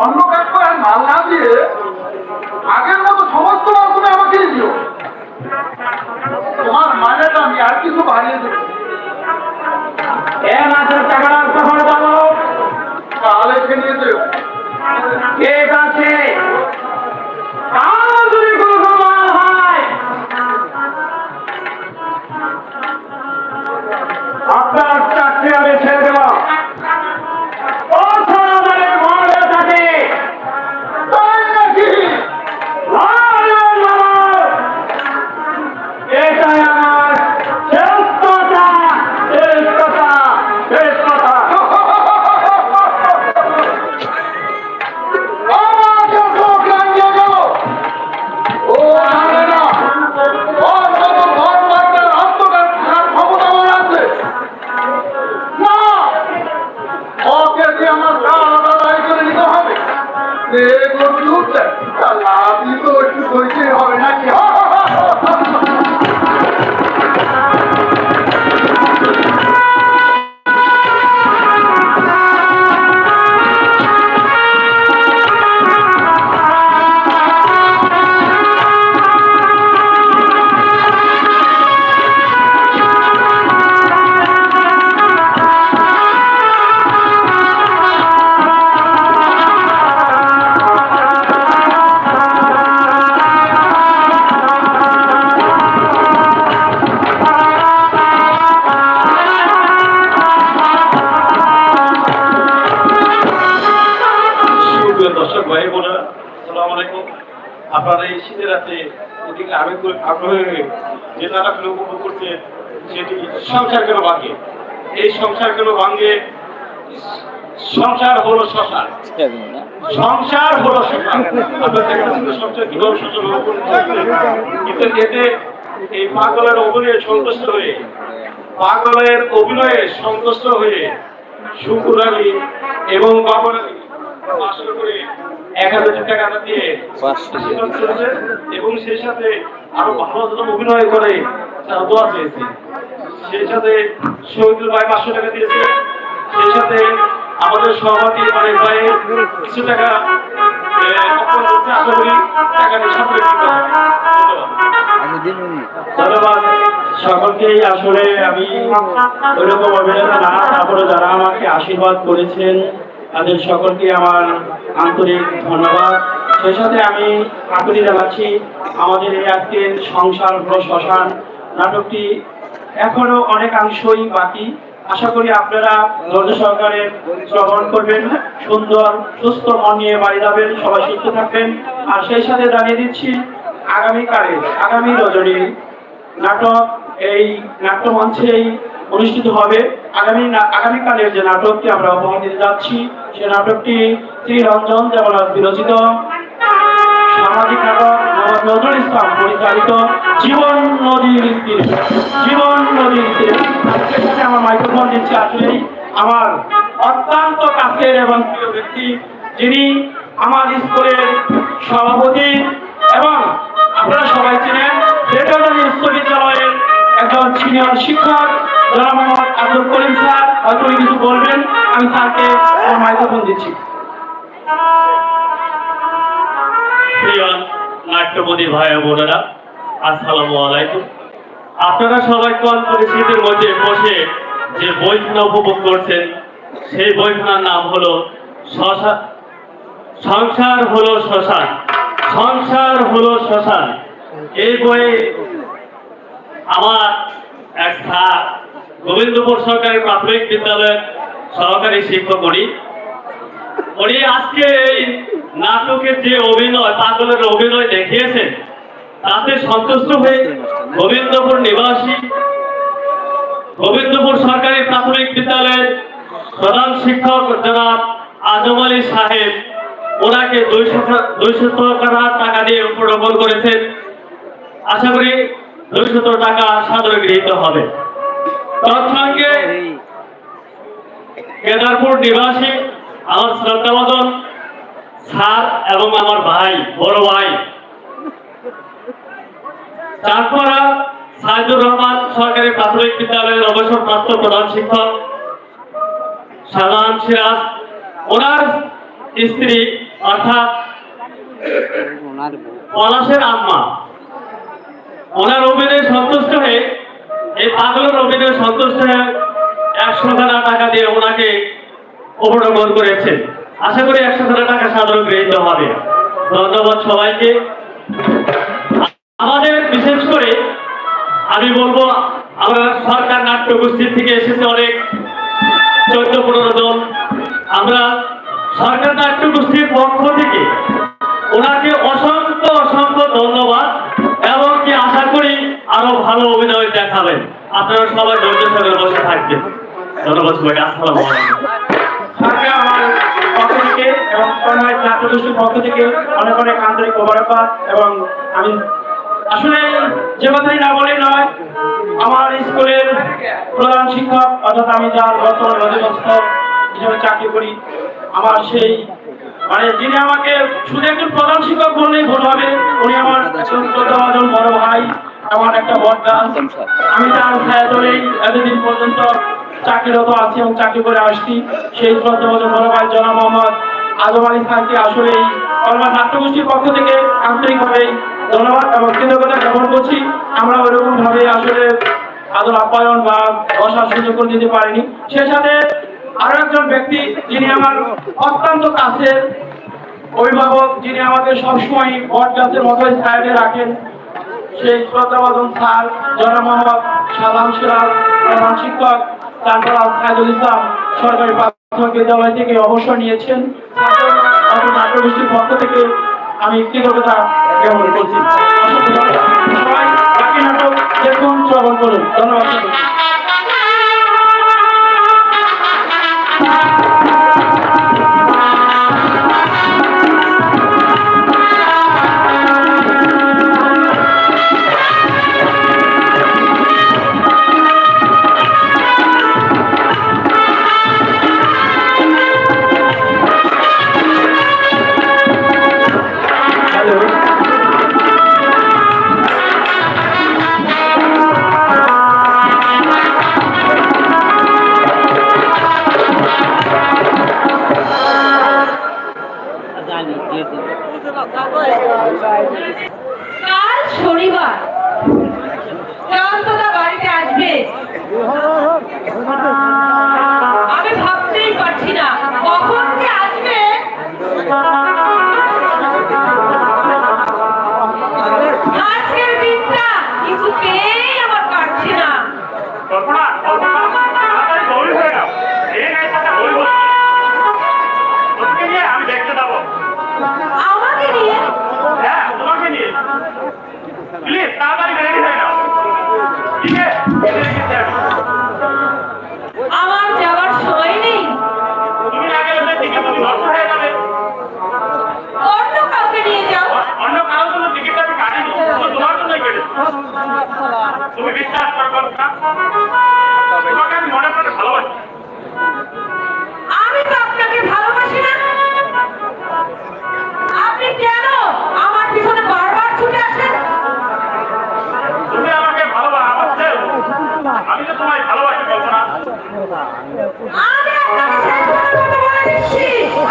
অন্য কাজ আর মাল না দিয়ে আগের মতো সমস্ত মাল তুমি আমাকে দিও। তোমার মানেটা আমি আর কিছু বাড়িয়ে দেবো। টাকা কখন পাবো তাহলে নিয়ে দেব। ঠিক আছে তাও যদি কোনো মাল হয় আপনার চাকরি আমি ছেড়ে দেব থাকে তাই নাকি? এটাই আমার শেষ কথা শেষ কথা শেষ কথা আমার চোখ লাগিয়ে গেল। ও জানে না ওর কত ঘর বাড়ির আত্মরক্ষার ক্ষমতা আমার আছে। না, ওকে দিয়ে আমার কাজ আদায় করে নিতে হবে। এগুলো উঠছে আপনি তো একটু ধৈর্য হবে নাকি? দর্শক ভাই বোনেরা আসসালামু আলাইকুম। আপনারা এই শীতের রাতে এদিকে আগ্রহে যে নাটকগুলো উপভোগ করছে সেটি সংসার কেন ভাঙে। এই সংসার কেন ভাঙে? সংসার হলো শ্মশান, সংসার হলো শ্মশান। আপনার দেখেছেন সংসার কিভাবে শ্মশান হলো, কিন্তু এতে এই পাগলের অভিনয়ে সন্তুষ্ট হয়ে শুকুর আলী এবং বাবর আলী 500 করে 1000 টাকা দিয়ে এবং সেই সাথে আরো ভালো অভিনয় করে তারা দোয়া চেয়েছে। সেই সাথে শহীদুল ভাই 500 টাকা দিয়েছে। সেই সাথে আমাদের সভাপতি অনেক ভাই কিছু টাকা আশা করি টাকাটি সাথে ধন্যবাদ সকলকেই। আসলে আমি ওইরকম অভিনেতা না, তারপরে যারা আমাকে আশীর্বাদ করেছেন তাদের সকলকে আমার আন্তরিক ধন্যবাদ। সেই সাথে আমি আকুতি জানাচ্ছি আমাদের এই আজকের সংসার হলো শ্মশান নাটকটি এখনো অনেকাংশই বাকি। আশা করি আপনারা ধৈর্য সহকারে শ্রবণ করবেন, সুন্দর সুস্থ মন নিয়ে বাড়ি যাবেন, সবাই সুস্থ থাকবেন। আর সেই সাথে জানিয়ে দিচ্ছি আগামী রজনী নাটক এই নাট্যমঞ্চেই অনুষ্ঠিত হবে। আগামীকালের যে নাটকটি আমরা উপহার দিতে যাচ্ছি সে নাটকটি শ্রী রঞ্জন দেবনাথ বিরচিত সামাজিক নাটক নজরুল ইসলাম পরিচালিত জীবন নদীর তীরে। আমার মাইক্রোফোন দিচ্ছে আসলেই আমার অত্যন্ত কাছের এবং প্রিয় ব্যক্তি, যিনি আমার স্কুলের সভাপতি এবং আপনারা সবাই চিনেন বেটরডালি বিশ্ববিদ্যালয়ের একজন সিনিয়র শিক্ষক জনাব মোহাম্মদ আব্দুল করিম স্যার। হয়তো কিছু বলবেন, আমি স্যারকে মাইক্রোফোন দিচ্ছি। প্রিয় নাট্যপতি ভাই বোনেরা, আসসালামু আলাইকুম। আপনারা সবাই কল করে শীতের মধ্যে বসে যে বইখানা উপভোগ করছেন সেই বইখানার নাম হলো সংসার হলো শ্মশান। এই বইয়ে আমার এক স্যার গোবিন্দপুর সরকারি প্রাথমিক বিদ্যালয়ের সহকারী শিক্ষক উনি উনি আজকে এই নাটকের যে অভিনয়, পাগলের অভিনয় দেখিয়েছেন, তাতে সন্তুষ্ট হয়ে গোবিন্দপুর নিবাসী, গোবিন্দপুর সরকারি প্রাথমিক বিদ্যালয়ের প্রধান শিক্ষক জনাব আজম আলী সাহেব ওনাকে 200 টাকা দিয়ে উপঢৌকন করেছেন। আশা করি 200 টাকা সাদরে গৃহীত হবে। তৎসঙ্গে কেদারপুর নিবাসী আমার শ্রদ্ধাভাজন স্যার এবং আমার ভাই, বড় ভাই চাঁদপাড়া সাইদুর রহমান সরকারি প্রাথমিক বিদ্যালয়ের অবসরপ্রাপ্ত প্রধান শিক্ষক শাহজাহান সিরাজ, ওনার স্ত্রী অর্থাৎ পলাশের আম্মা, ওনার অভিনয়ে সন্তুষ্ট হয়ে, এই পাগলের অভিনয়ে সন্তুষ্ট হয়ে 100 টাকা দিয়ে ওনাকে উপঢৌকন করেছেন। আশা করি 100 টাকা সাধারণ গৃহীত হবে। ধন্যবাদ সবাইকে। আমাদের বিশেষ করে আমি বলবো, আমরা সরকার নাট্য গোষ্ঠী থেকে এসেছে অনেক 14-15 জন। আমরা সরকার নাট্য গোষ্ঠীর পক্ষ থেকে ওনাকে অসংখ্য ধন্যবাদ এবং কি আশা করি আরো ভালো অভিনয় দেখাবেন। আপনারা সবাই ধৈর্য সহকারে বসে থাকবেন। ধন্যবাদ সবাইকে। আসসালামু আলাইকুম। স্যারকে আমার পক্ষ থেকে এবং কর্মীর নাট্য গোষ্ঠীর পক্ষ থেকে অনেক অনেক আন্তরিক মোবারকবাদ। এবং আমি আসলে যে কথাই না বলে নয়, আমার স্কুলের প্রধান শিক্ষক অর্থাৎ আমি যার বর্তমান অধীনস্থ হিসেবে চাকরি করি, আমার সেই মানে যিনি আমাকে শুধু একজন প্রধান শিক্ষক বললেই ভুল হবে, উনি আমার শ্রদ্ধাভাজন বড় ভাই, আমার একটা বড়দা। আমি তার ছায়াতলেই এতদিন পর্যন্ত চাকরিরত আছি এবং চাকরি করে আসছি। সেই শ্রদ্ধাভাজন বড় ভাই জনাব মোহাম্মদ আজম আলী স্যারকে আসলে এই কলমার নাট্যগোষ্ঠীর পক্ষ থেকে আন্তরিকভাবে ধন্যবাদ এবং কৃতজ্ঞতা জ্ঞাপন করছি। আমরা ওইরকম ভাবে আসলে আদর আপ্যায়ন বা বসার সুযোগ করে দিতে পারিনি। সে সাথে আরো একজন ব্যক্তি যিনি আমার অত্যন্ত কাছের অভিভাবক, যিনি আমাকে সবসময় বট গাছের মতোই সাইডে রাখেন, সেই শ্রদ্ধাভাজন স্যার জনাব মোহাম্মদ শাহজাহান সিরাজ, প্রধান শিক্ষক চাঁদপাড়া সাইদুল ইসলাম সরকারি প্রাথমিক বিদ্যালয় থেকে অবসর নিয়েছেন। নাট্যগোষ্ঠীর পক্ষ থেকে আমি কৃতজ্ঞতা জ্ঞাপন করছি। সবাই বাকি নাটক দেখুন, শ্রবণ করুন। ধন্যবাদ। কাল শনিবার জয়ন্তদা বাড়িতে আসবে। আমি ভাবতেই পারছি না কখন যে আসবে। আজকের দিনটা কিছুতেই আমার কাটছে না। আমি দেখতে যাবো। আমাকে নিয়ে? হ্যাঁ, তোমাকে নিয়ে। প্লিজ তাড়াতাড়ি রেডি হয়ে যাও। ঠিক আছে? আমার যাওয়ার সময় নেই। তুমি আগে ওদের দিকে তুমি নষ্ট হয়ে যাবে। অন্য কাউকে নিয়ে যাও। অন্য কারোর জন্য টিকিটটা আমি কাটিনি, তোমার জন্যই কেটেছি। তুমি বিশ্বাস করবে না, তোমাকে আমি মনে করে ভালোবাসি। আমি তো আপনাকে ভালোবাসি না। আপনি কেন আমার পিছনে বারবার ছুটে আসেন? তুমি আমাকে ভালোবাসো, আমি তো তোমায় ভালোবাসি কল্পনা। আমি আপনাকে শেষ করার কথা বলে দিচ্ছি,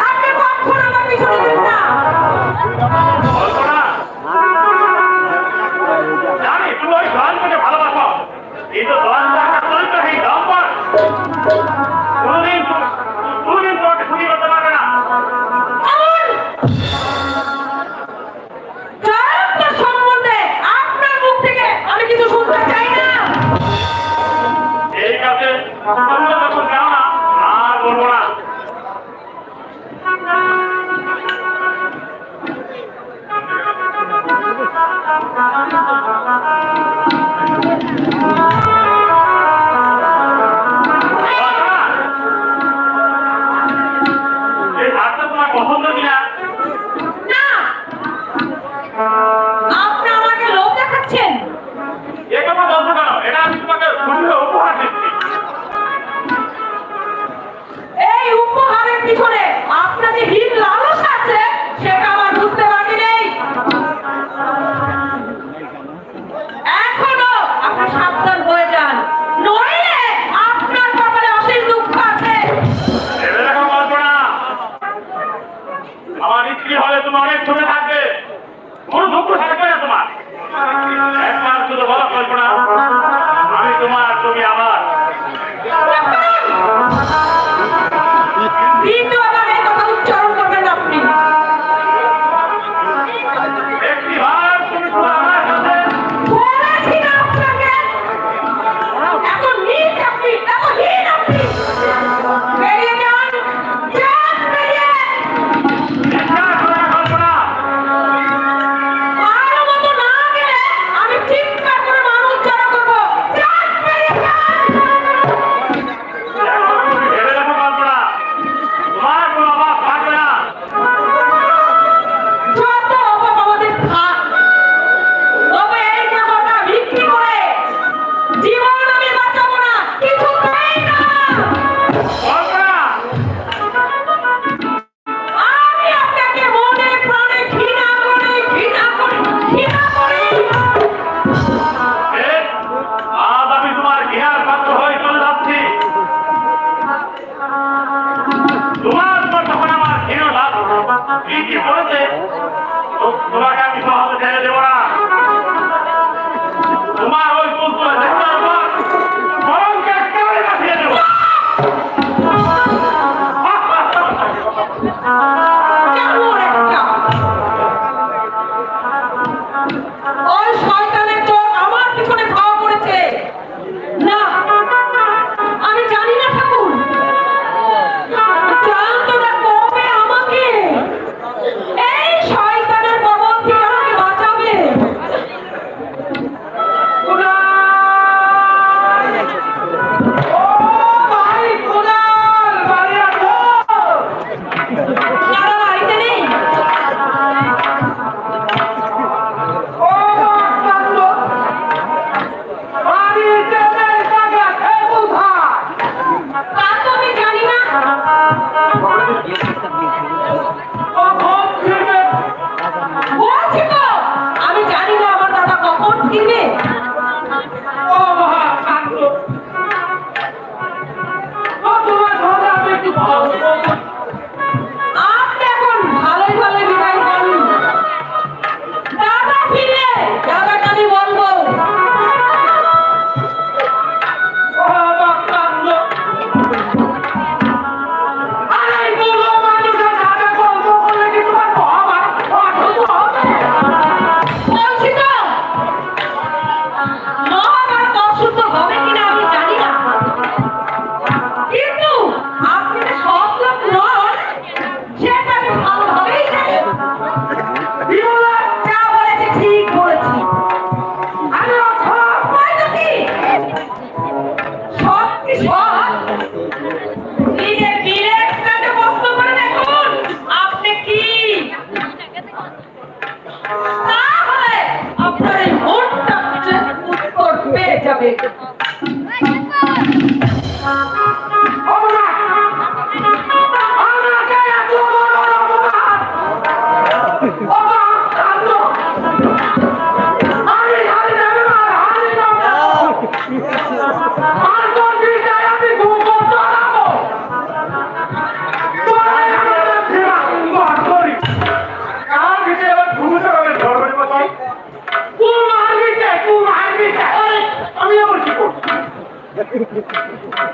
আপনি কখনো আমার পিছনে যান না। কল্পনা, জানি তুমি ওই জওয়ানকে ভালোবাসো, কিন্তু জওয়ানটা একটা চরিত্রহীন দম্পট। কোনোদিন তোমাকে খুশি করতে পারবে না। জয়ন্তর সম্বন্ধে আপনার মুখ থেকে আমি কিছু শুনতে চাই না। ঠিক আছে, তোমরা যখন যাও না, আর বলবো না। এই হাতটা তোমার পছন্দ কিনা? না, আপনি আমাকে লোভ দেখাচ্ছেন। এ কথা বলছো কেন? এটা আমি তোমাকে সুন্দর উপহার দিচ্ছি। এই উপহারের পিছনে আপনার যে হীন লালসা আছে সেটা আমার বুঝতে বাকি নেই। এখনো আপনি সাবধান হয়ে যান, নইলে আপনার কপালে অশেষ দুঃখ আছে। এরকম বলবো না। আমার স্ত্রী হলে তুমি অনেক সুখে থাকবে, কোনো দুঃখ থাকবে না তোমার। একবার শুধু বলা কল্পনা, আমি তোমার, তুমি আমার। দ্বিতীয়বার এই কথা উচ্চারণ করবেন না আপনি। একটি বার তুমি শুধু আমার সাথে বলেছি না আপনাকে, এত নীচ আপনি, এত হীন আপনি। বেরিয়ে যান, যান বেরিয়ে। বিশ্বাস করা কল্পনা। ভালো মতো না গেলে আমি চিৎকার করে মানুষ জড়ো করবো। যান বেরিয়ে যান। ভেবে দেখো কল্পনা, তোমার কোনো অভাব থাকবে না। যত অভাব আমাদের থাক, তবে এই দেহটা বিক্রি করে জীবন আমি বাঁচাবো না, কিছুতেই না। কল্পনা, আমি আপনাকে মনে প্রাণে ঘৃণা করি, ঘৃণা করি, ঘৃণা করি। এ, আজ আমি তোমার ঘৃণার পাত্র হয়ে চলে যাচ্ছি। তোমার উপর তখন আমার ঘৃণা লাভ কি বলেছে, তোমাকে আমি সহজে ছেড়ে দেবো না। তোমার ওই পুতুল দেখবার পর মরণকে একেবারে বাঁচিয়ে দেবো। কেমন একটা ওই শয়তানের চোখ আমার পিছনে ধাওয়া করেছে। না, আমি জানি না ঠাকুর, জানতো না কবে আমাকে এই শয়তানের কবল থেকে আমাকে বাঁচাবে। ও ভাই কুনাল, বাড়ি আসো। দাদা বাড়িতে নেই? ও কান্দ, বাড়িতে নেই, টাকা খেয়ে কোথায়? তা তো আমি জানি না। কখন ফিরবে? বলছি তো, আমি জানি না আমার দাদা কখন ফিরবে। ও মহা কান্দ, তোমার ঘরে আমি একটু ভালো বলবো। আপনি এখন ভালোই ভালোই বিদায় করুন। দাদা ফিরে দাদাকে আমি বলবো। বলছি তো, মহাভারত অশুদ্ধ হবে কিনা আমি জানি না, কিন্তু আপনি যে সব লোক নন সেটা আমি ভালোভাবেই জানি। বিমলা যা বলেছে ঠিক বলেছি। আমি অসৎ নই তো কি? সৎ কি সৎ? নিজের বিবেকটাকে প্রশ্ন করে দেখুন, আপনি কি? তাহলে আপনার এই মনটা উত্তর পেয়ে যাবে।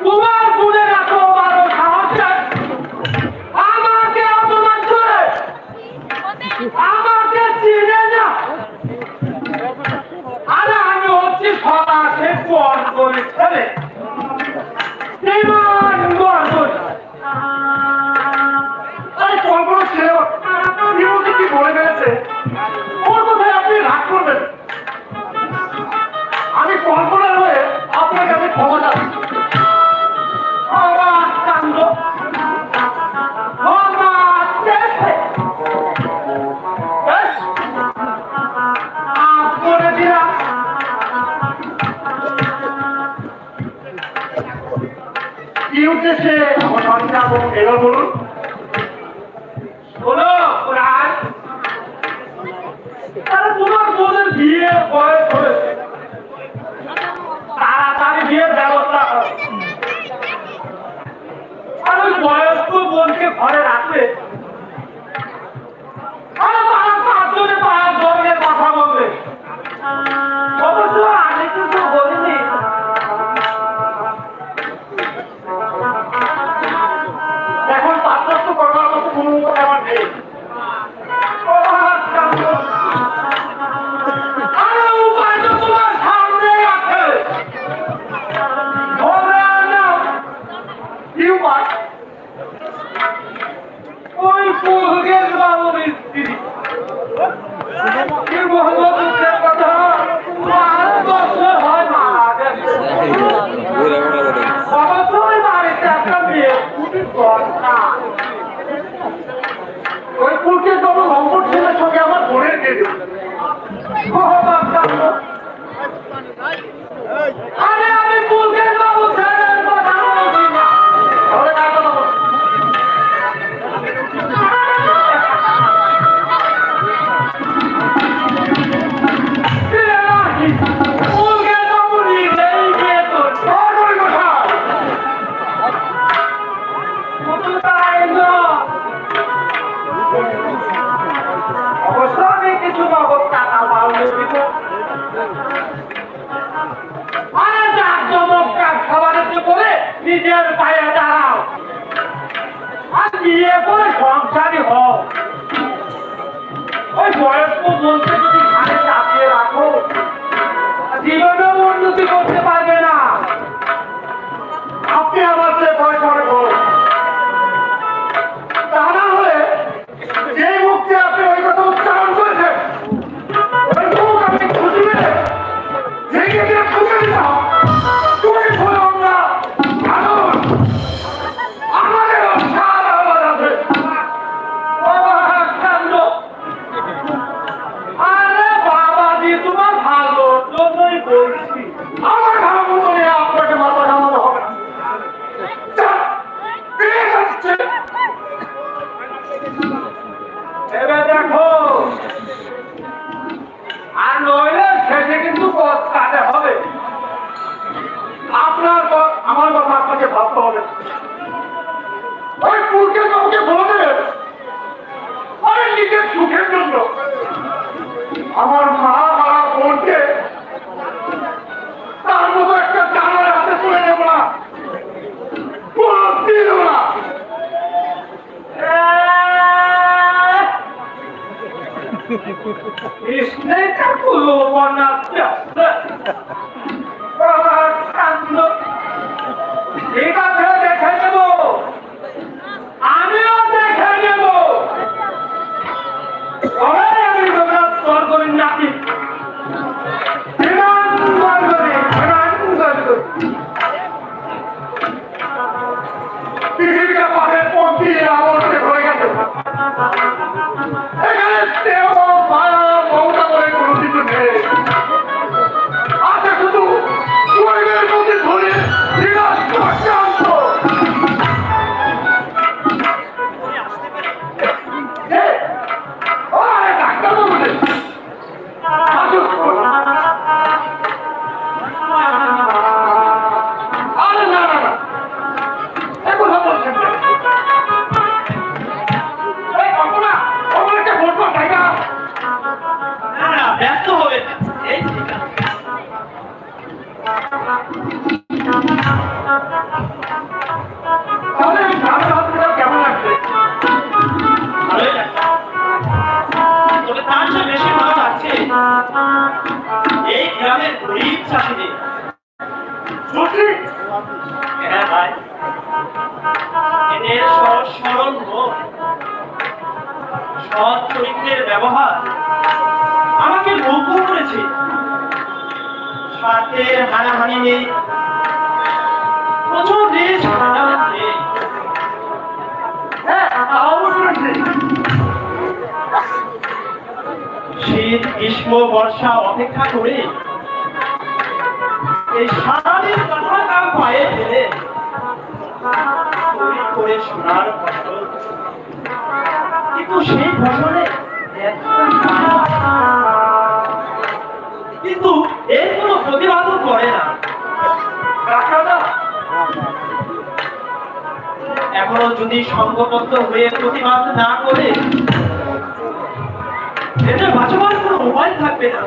তোমার গুণের এত বড় সাহস আমাকে অপমান করে, আমাকে চিনে না। আরে আমি হচ্ছি সমাজে গড় করে ছেলে, বিমান গড় করে। আরে কল্পনা ছিল কি বলে ফেলেছে, ওর কথায় আপনি রাগ করবেন। উদ্দেশ্যে আমার সঙ্গে যাবো, এবার বলুন। বলো রাজ, তাহলে তোমার বোনের বিয়ে বয়স হয়েছে, তাড়াতাড়ি বিয়ের ব্যবস্থা করো। আর ওই বয়স্ক বোনকে ঘরে রাখবে, আরে তারা পাঁচজনে পাঁচ ধরনের কথা বলবে। অবশ্য আমি কিন্তু বলিনি, এখন পার্থক্য করবার মতো কোনো উপায় আমার নেই। আরে উপায় তো তোমার সামনেই আছে। ধরে নাও, কি উপায়? ওই পুরুষের বাবুর স্ত্রী কি বলবো, দুঃখের কথা, 5 বছর হয় মারা গেছে। অবশ্যই বাড়িতে একটা মেয়ে খুবই দরকার। ওই পুরুষের বাবু নম্বর ছেলের সঙ্গে আমার বোনের বিয়ে দিল। আরে আমি পুরুষের বাবু ছেলের কথা বলছি না। তাহলে কার কথা বলছি? নিজের পায়ে দাঁড়াও আর বিয়ে করে সংসারী হও। ওই বয়স্ক বোনকে যদি ঘাড়ে চাপিয়ে রাখো, জীবনেও উন্নতি করতে পারবে না। আপনি আমার সে ভয় করে বলুন, তা না হলে যে মুখে আপনি ওই কথা উচ্চারণ করেছেন, ওই মুখ আপনি খুঁজবে ভেঙে দিয়ে খুঁজে দিতাম। তুমি বলো না, কারণ আমাদের সারা আওয়াজ আছে। আরে বাবাজি, তোমার ভালো জন্যই বলছি, আমার ভালো মতো নিয়ে আপনাকে মাথা ঘামানো হবে না। এবার দেখো, আর নইলে শেষে কিন্তু পথ কাটে হবে। আপনার আমার কথা আপনাকে ভাবতে হবে। ওই পুরকে কাউকে বলে দেবেন, আরে নিজের সুখের জন্য আমার মা মারা বোনকে তার মতো একটা জানার হাতে তুলে নেব না, দিল না। কৃষ্ণের পুরো বনাচ্ছে ঠিক আছে, দেখে নেব, আমিও দেখে নেব। আমি রঘুনাথ বরগোবিন্দ নাকি পৃথিবীটা পাশে পন্থী আমাকে ধরে গেছে। এখানে দেহ মায়া মমতা করে কোনো কিছু নেই, আছে শুধু শরীরের মধ্যে ধরে চক্রান্ত। ডাক্তারবাবু আরে না না না, এ কথা বলছেন ব্যস্ত হবে। কেমন লাগছে? তবে তার চেয়ে বেশি ভালো লাগছে এই গ্রামের গরিব চাষিদের। হ্যাঁ ভাই, এদের সহজ সরল মন, সৎ চরিত্রের ব্যবহার আমাকে মুগ্ধ করেছে। স্বার্থের হানাহানি নেই, প্রচুর দেশ নেই। শীত গ্রীষ্ম বর্ষা অপেক্ষা করে এই সারাদিন কথা কাম পায়ে ফেলে তৈরি করে সোনার ফসল, কিন্তু সেই ফসলে কিন্তু এর কোনো প্রতিবাদও করে না। ডাক্তাররা এখনো যদি সংঘবদ্ধ হয়ে প্রতিবাদ না করে, এটা বাঁচাবার কোনো উপায় থাকবে না।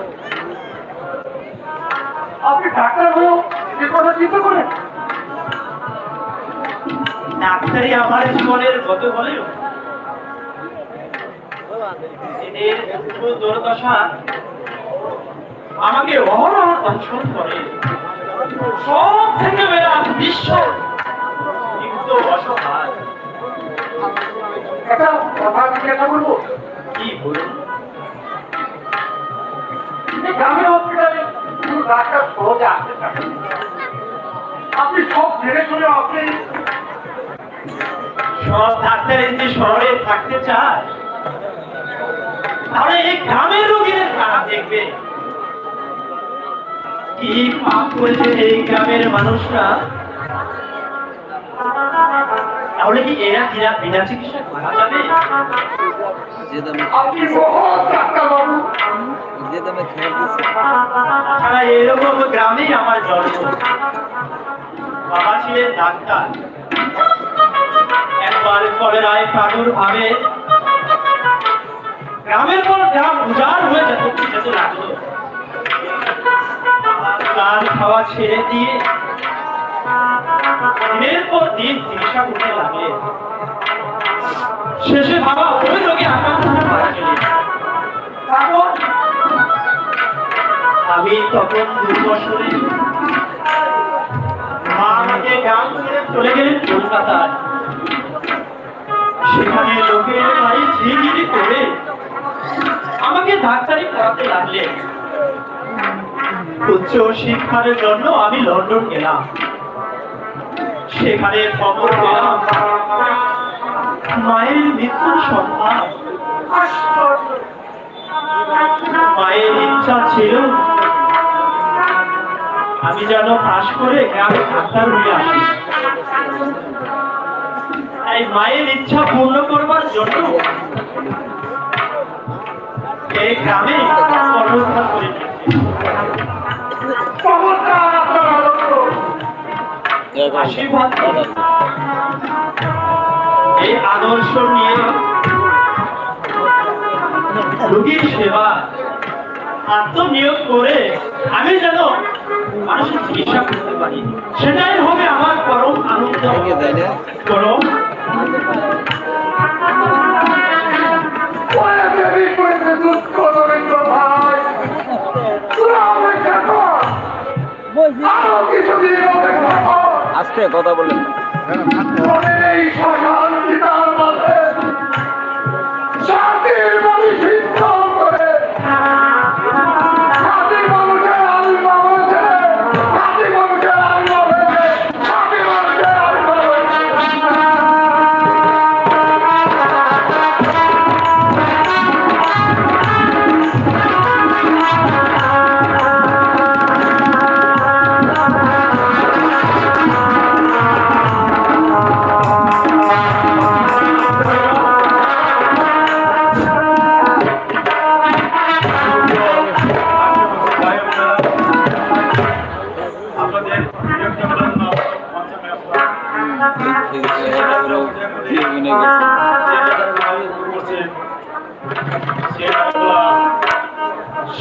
আপনি ডাক্তার হয়েও এ কথা চিন্তা করেন? ডাক্তারি আমার জীবনের গত বলেও এদের দুর্দশা আমাকে অহরহ দংশন করে। সব থেকে বেড়া বিশ্ব কিন্তু অসহায়। একটা কথা জিজ্ঞাসা করবো? কি বলুন? এই গ্রামের হসপিটালে শুধু ডাক্তার সহজে আসতে পারে। আপনি সব জেনে শুনে আপনি সব ডাক্তার যদি শহরে থাকতে চায়, তাহলে এই গ্রামের রোগীদের খারাপ দেখবে। কি পাপ করেছে এই গ্রামের মানুষরা? তাহলে কি এরা বিনা চিকিৎসা মারা যাবে? যে দামে আপনি বহুত ডাক্তার বাবু। যে দামে খেয়ে দিচ্ছে তাছাড়া এরকম গ্রামেই আমার জন্ম। বাবা ছিলেন ডাক্তার। একবার কলেরায় প্রাদুর্ভাবে গ্রামের পর গ্রাম উজাড় হয়ে যেত লাগলো। গান খাওয়া ছেড়ে দিয়ে দিনের পর দিন চিকিৎসা করতে লাগে। শেষে বাবা ওই রোগে আক্রান্ত হয়ে মারা গেলেন। তারপর আমি তখন 2 বছরে। মা আমাকে গ্রাম ছেড়ে চলে গেলেন কলকাতায়। সেখানে লোকের বাড়ি ঝিগিরি করে আমাকে ডাক্তারি পড়াতে লাগলেন। উচ্চ শিক্ষার জন্য আমি লন্ডন গেলাম। সেখানে খবর পেলাম মায়ের মৃত্যুর সংবাদ। মায়ের ইচ্ছা ছিল আমি যেন পাশ করে গ্রামে ডাক্তার হয়ে আসি। এই মায়ের ইচ্ছা পূর্ণ করবার জন্য এই গ্রামে কর্মস্থান করে চমৎকার আপনার আনন্দ। আশীর্বাদ করুন। এই আদর্শ নিয়ে রোগীর সেবা আত্মনিয়োগ করে আমি যেন মানুষের চিকিৎসা করতে পারি, সেটাই হবে আমার পরম আনন্দ। পরম ওরে দেবী করেছে দুঃখ রবীন্দ্র ভাই। তোরা অপেক্ষা কর। আরো কিছুদিন অপেক্ষা কর। আস্তে কথা বলেন তোদের এই শ্মশান চিতার মাঝে জাতির মানুষ হিংসা করে। জাতির মানুষের আবির্ভাব হয়েছে। জাতির মানুষের আবির্ভাব হয়েছে। জাতির মানুষের আবির্ভাব হয়েছে।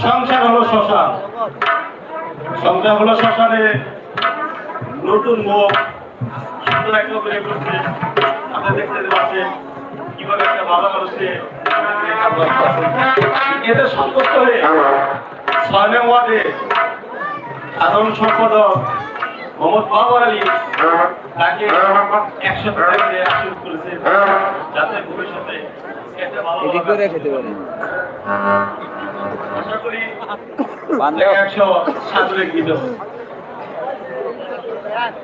সংসার হলো শ্মশান। সংসার হলো শ্মশানে নতুন মুখ সুন্দর একটা করে করছে। আপনি দেখতে পাচ্ছেন কিভাবে একটা ভালো মানুষকে এতে সন্তুষ্ট হয়ে 6 নং ওয়ার্ডে সাধারণ সম্পাদক মোহাম্মদ বাবর আলী তাকে 100 টাকা দিয়ে আশীর্বাদ করেছে, যাতে ভবিষ্যতে একটা ভালো এটি করে খেতে পারেন আশা করি বান্ধব 107 লিখিত।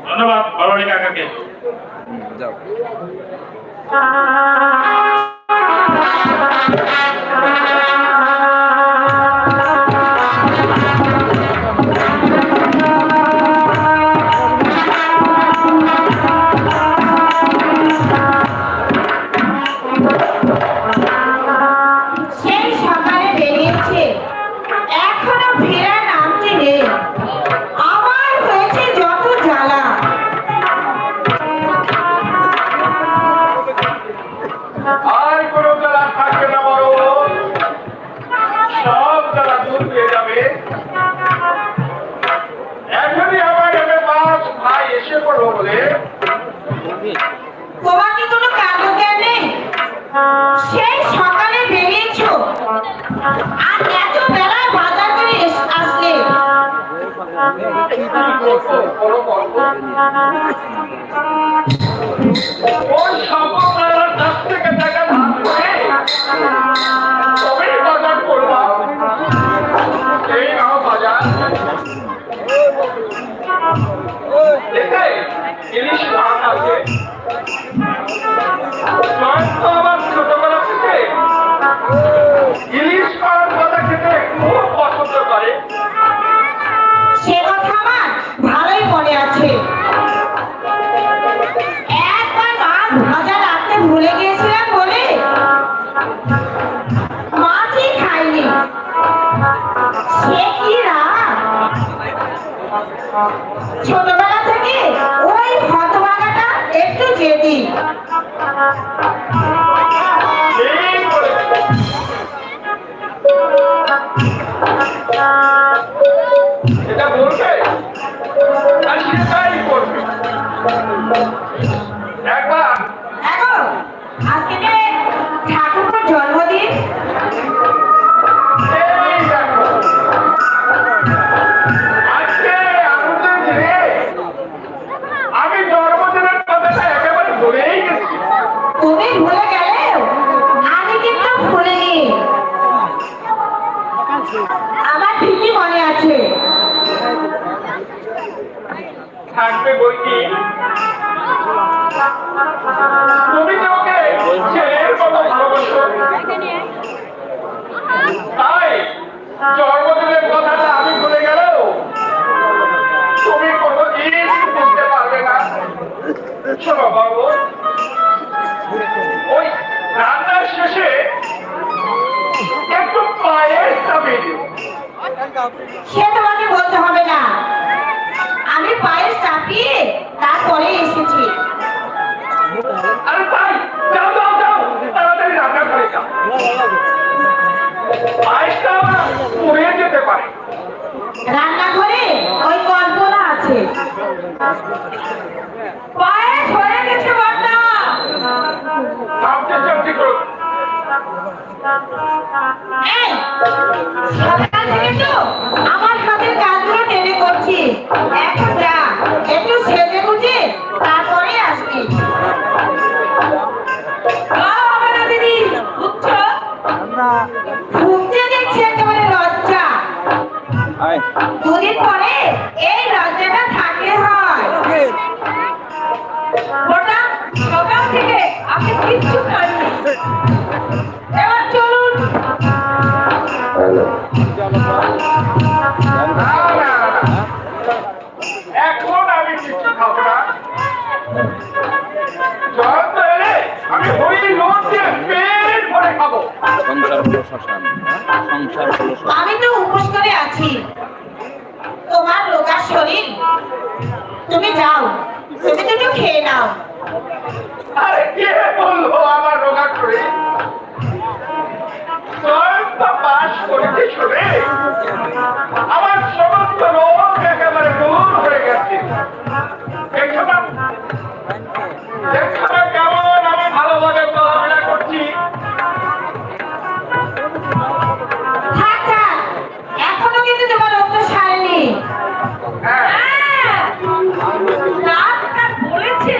ধন্যবাদ বাবর কাকাকে। যাও জ্বালা দূর হয়ে যাবে। এখনই আমার এখানে মাছ ভাই এসে পড়বো বলে তোমার কি কোনো কাণ্ডজ্ঞান নেই? সেই সকালে বেরিয়েছো আর এত বেলায় বাজার করে আসলে। ওই সম্পর্কের কাছ থেকে টাকা ধার করে তবেই বাজার করলাম। এই নাও বাজার। দেখে ইলিশ মাছ আছে। মাছ তো আমার ছোটবেলা থেকে ইলিশ মাছ ভাজা খেতে খুব পছন্দ করে। সে কথা আমার ভালোই মনে আছে। একবার মাছ ভাজা রাখতে ভুলে গিয়েছিলাম বলে মাছই খাইনি। সে কি রাগ! ছোটবেলা থেকে ওই হতভাগাটা একটু জেদি। এই বলেছে। এটা বলবে আর সেটাই করবে। একবার দেখো আজকে যে ঠাকুরের জন্মদিন, এই দেখো আজকে আনন্দের দিনে আমি জন্মদিনের কথাটা একেবারে ভুলেই গেছি। তুমি ভুলে গেলেও আমি কিন্তু ভুলিনি। আমার ঠিকই মনে আছে। থাকবে বই কি তুমি তো ওকে ছেলের মতো ভালোবাসো, তাই জন্মদিনের কথাটা আমি ভুলে গেলেও তুমি কোনোদিন বুঝতে পারবে না। শোনো বাবু, ওই রান্নার শেষে একটু পায়েস চাপিয়ে দিও। সে তোমাকে বলতে হবে না, আমি পায়েস চাপিয়ে তারপরে এসেছি। আরে তাই যাও যাও যাও, তাড়াতাড়ি রান্না করে যাও। পায়েসটা আবার পুড়ে যেতে পারে। রান্নাঘরে ওই কল্পনা আছে। পায়েস হয়ে গেছে বর্দা। ভাবতে চাচ্ছি করো। এই সকাল থেকে তো আমার হাতের কাজগুলো টেনে করছি। এখন যা একটু সেজে গুজে তারপরে আসবি। হবে না দিদি, বুঝছো? ঘুমতে দেখছি একেবারে লজ্জা। আয় দুদিন পরে এই লজ্জাটা থাকলে হয়। ওটা সকাল থেকে আপনি কিচ্ছু খাননি। এবার চলুন। না, না, না। এখন আমি কিছু খাবো না। জয়ন্ত এলে আমি ওই লোক দিয়ে পেট ভরে খাবো। সংসার হলো শ্মশান, সংসার হলো শ্মশান। আমি তো উপোস করে আছি। তোমার রোগা শরীর, তুমি যাও, তুমি দুটো খেয়ে নাও। আরে কে বললো আমার রোগা করে? জয়ন্ত পাশ করেছে শুনে আমার সমস্ত রোগ একেবারে দূর হয়ে গেছে। দেখছো না? দেখছো না কেমন আমি ভালোভাবে চলাফেরা করছি? থাক থাক, এখনো কিন্তু তোমার রোগটা সারেনি। হ্যাঁ, ডাক্তার বলেছে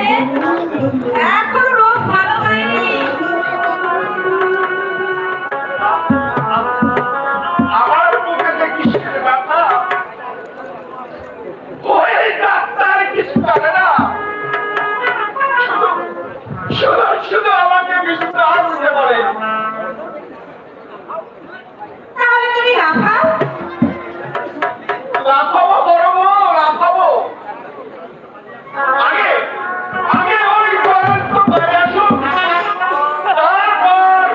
এখনো রোগ ভালো হয়নি। আমার মুখে যে কিসের ব্যথা, ওই ডাক্তার কিছু জানে না। শুধু শুধু আমাকে বিস্তার দিতে বলে। তাহলে তুমি লাফাও। লাফাবো বড় বউ, লাফাবো। আগে আগে ওই জয়ন্ত বাইরে আসুক, তারপর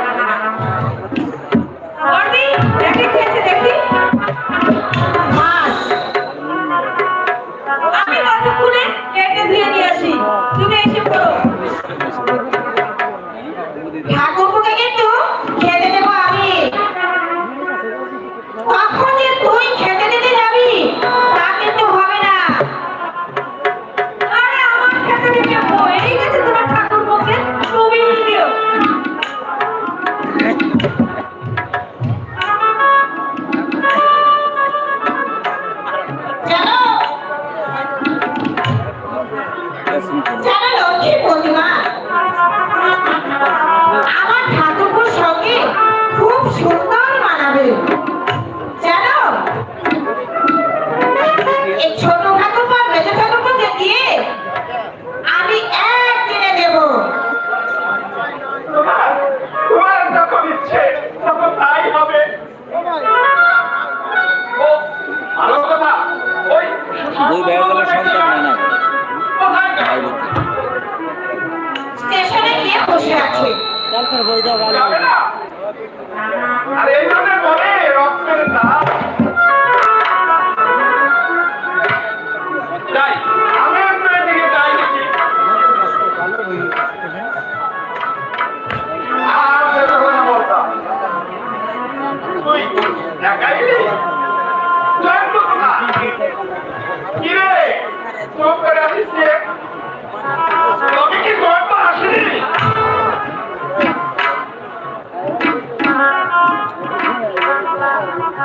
বর্দি, দেখি খেয়েছে দেখি। মাছ। আমি কতক্ষণে কেটে ধুয়ে নিয়ে আসি, তুমি এসে পড়ো। ঠাকুরকে কিন্তু খেতে দেবো আমি। যাবে না? আর এই জন্য বলে রক্তের দাম। যাই, আমি আপনার দিকে যাই দেখি। আর বের হবো না বলতাম। তুই একাই এলি? জয়ন্ত কোথায়? কি রে? চুপ করে আছিস যে? তবে কি জয়ন্ত আসেনি?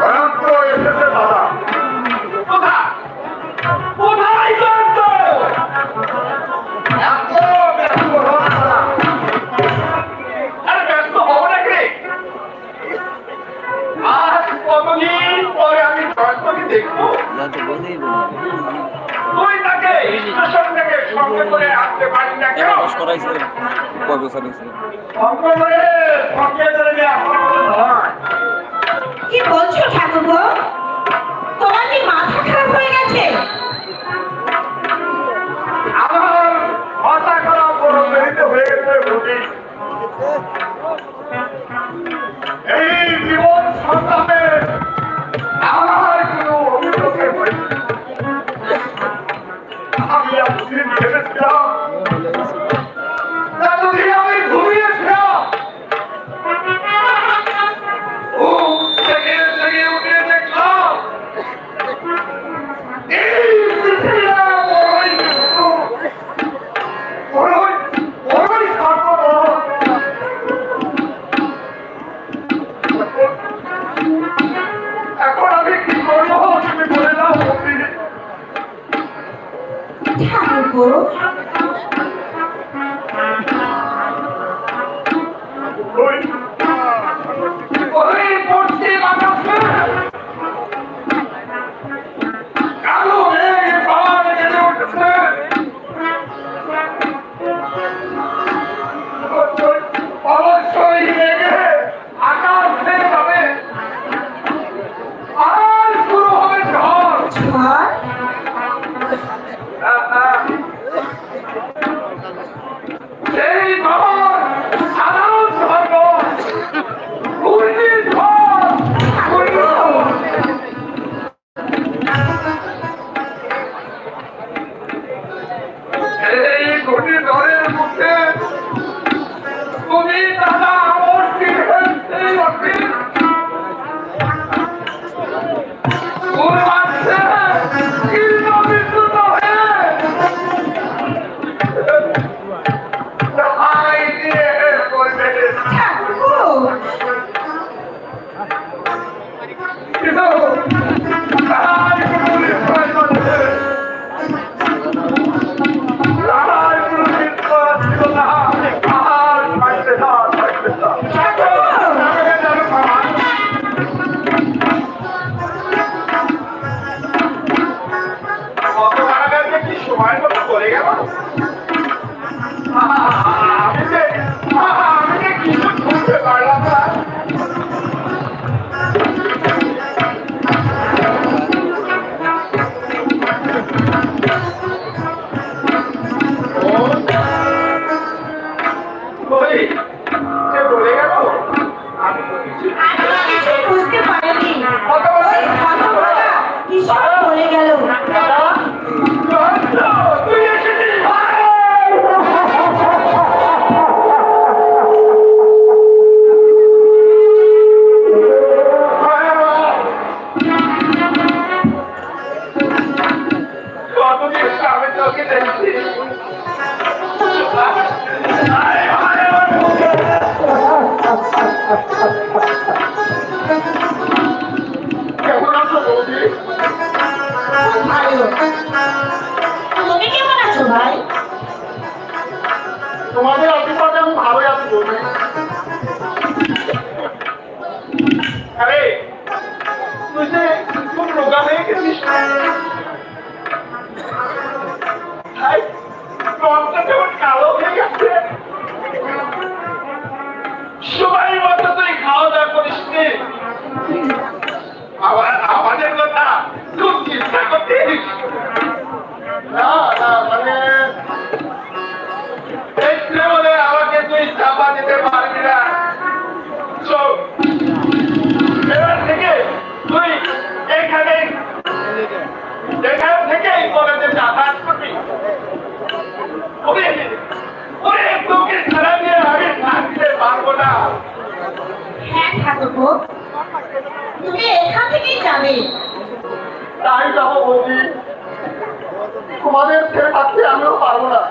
জয়ন্ত এসেছে দাদা। কোথায়? কোথায় জয়ন্ত? এত ব্যস্ত হও না দাদা। আরে ব্যস্ত হবো নাকি? আজ কতদিন পরে আমি জয়ন্তকে দেখবো। তুই তাকে স্টেশন থেকে সঙ্গে করে আনতে পারলি না কেন? সঙ্গে করে নিয়ে আসতে হয়। কি বলছো ঠাকুরপো? তোমার কি মাথা খারাপ হয়ে গেছে? আমার মাথা খারাপ বড় দেরিতে হয়ে গেছে বুঝি। এই জীবন সংগ্রামে আমার কোনো অভিযোগের হয়নি। আমি এতদিন ভেবেছিলাম এতদিন আমি ঘুমিয়েছিলাম। জেগে জেগে উঠে দেখলাম এই পৃথিবীটা বড়ই দুষ্টু, বড়ই স্বার্থপর। এখন আমি কি করবো তুমি বলে দাও বন্ধু। ঠাকুরপো, ওই পশ্চিম আকাশে কালো মেঘ পাহাড়ে গেড়ে উঠেছে। অবশ্যই মেঘে আকাশ হয়ে যাবে আর শুরু হবে ঝড়। ঝড়? সেই ঝড় সাধারণ ঝড় নয়, ঘূর্ণিঝড়, ঘূর্ণিঝড়। এই ঘূর্ণিঝড়ের মধ্যে তুমি দাদা আমার সেই অফিস ওর বাচ্চা কীর্ণ বিদ্যুৎ হয়ে হাই দিয়ে করবে। ঠাকুরপো, কিন্তু তার কোনো নিশ্চয় করছে তার কোনো নিশ্চয় ছিল না। আর থাকবে না, থাকবে না। কত কারাগারে কি সময় মতো চলে গেল। আমি যে কিছু শুনতে পারলাম না। বলি, সে বলে গেল আমি তো কিছু আমি কিছুই বুঝতে পারিনি। কথা বলে ওই হতভাগা কিসব বলে গেল। জয়ন্ত, তুই এসেছিস ভাই। কতদিন আমি তোকে দেখছি। কেমন আছো বৌদি? ভালো। তুমি কেমন আছো ভাই? তোমাদের আশীর্বাদে আমি ভালোই আছি বৌদি। আরে তুই যে খুব রোগা হয়ে গেছিস। ভাই, রংটা কেমন কালো হয়ে গেছে। সবাই মতো তুই খাওয়া দাওয়া করিস নি। আমাদের কথা খুব চিন্তা করতিস। না না, মানে দেখলে বলে আমাকে তুই চাপা দিতে পারবি না। এখানে এখান থেকে এই কলেজে যাতায়াত করবি ওরে ওরে তোকে ছাড়া দিয়ে আমি থাকতে পারবো না। হ্যাঁ ঠাকুরপো, তুমি এখান থেকেই যাবে। তাই যাবো বৌদি, তোমাদের ছেড়ে থাকতে আমিও পারবো না।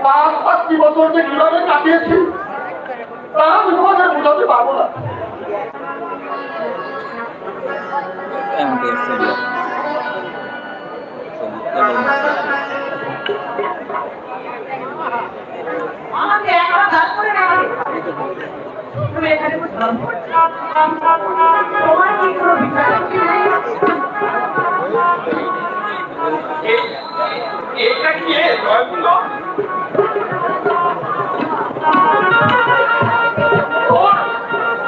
5-7 বছর যে কিভাবে কাটিয়েছি তা আমি তোমাদের বোঝাতে পারবো না। আমাকে একবার দাঁড় করে রাখো। তুমি এখানে বসে গল্প করছো? তোমার কি কোনো বিচার আছে? এটা কি গল্প?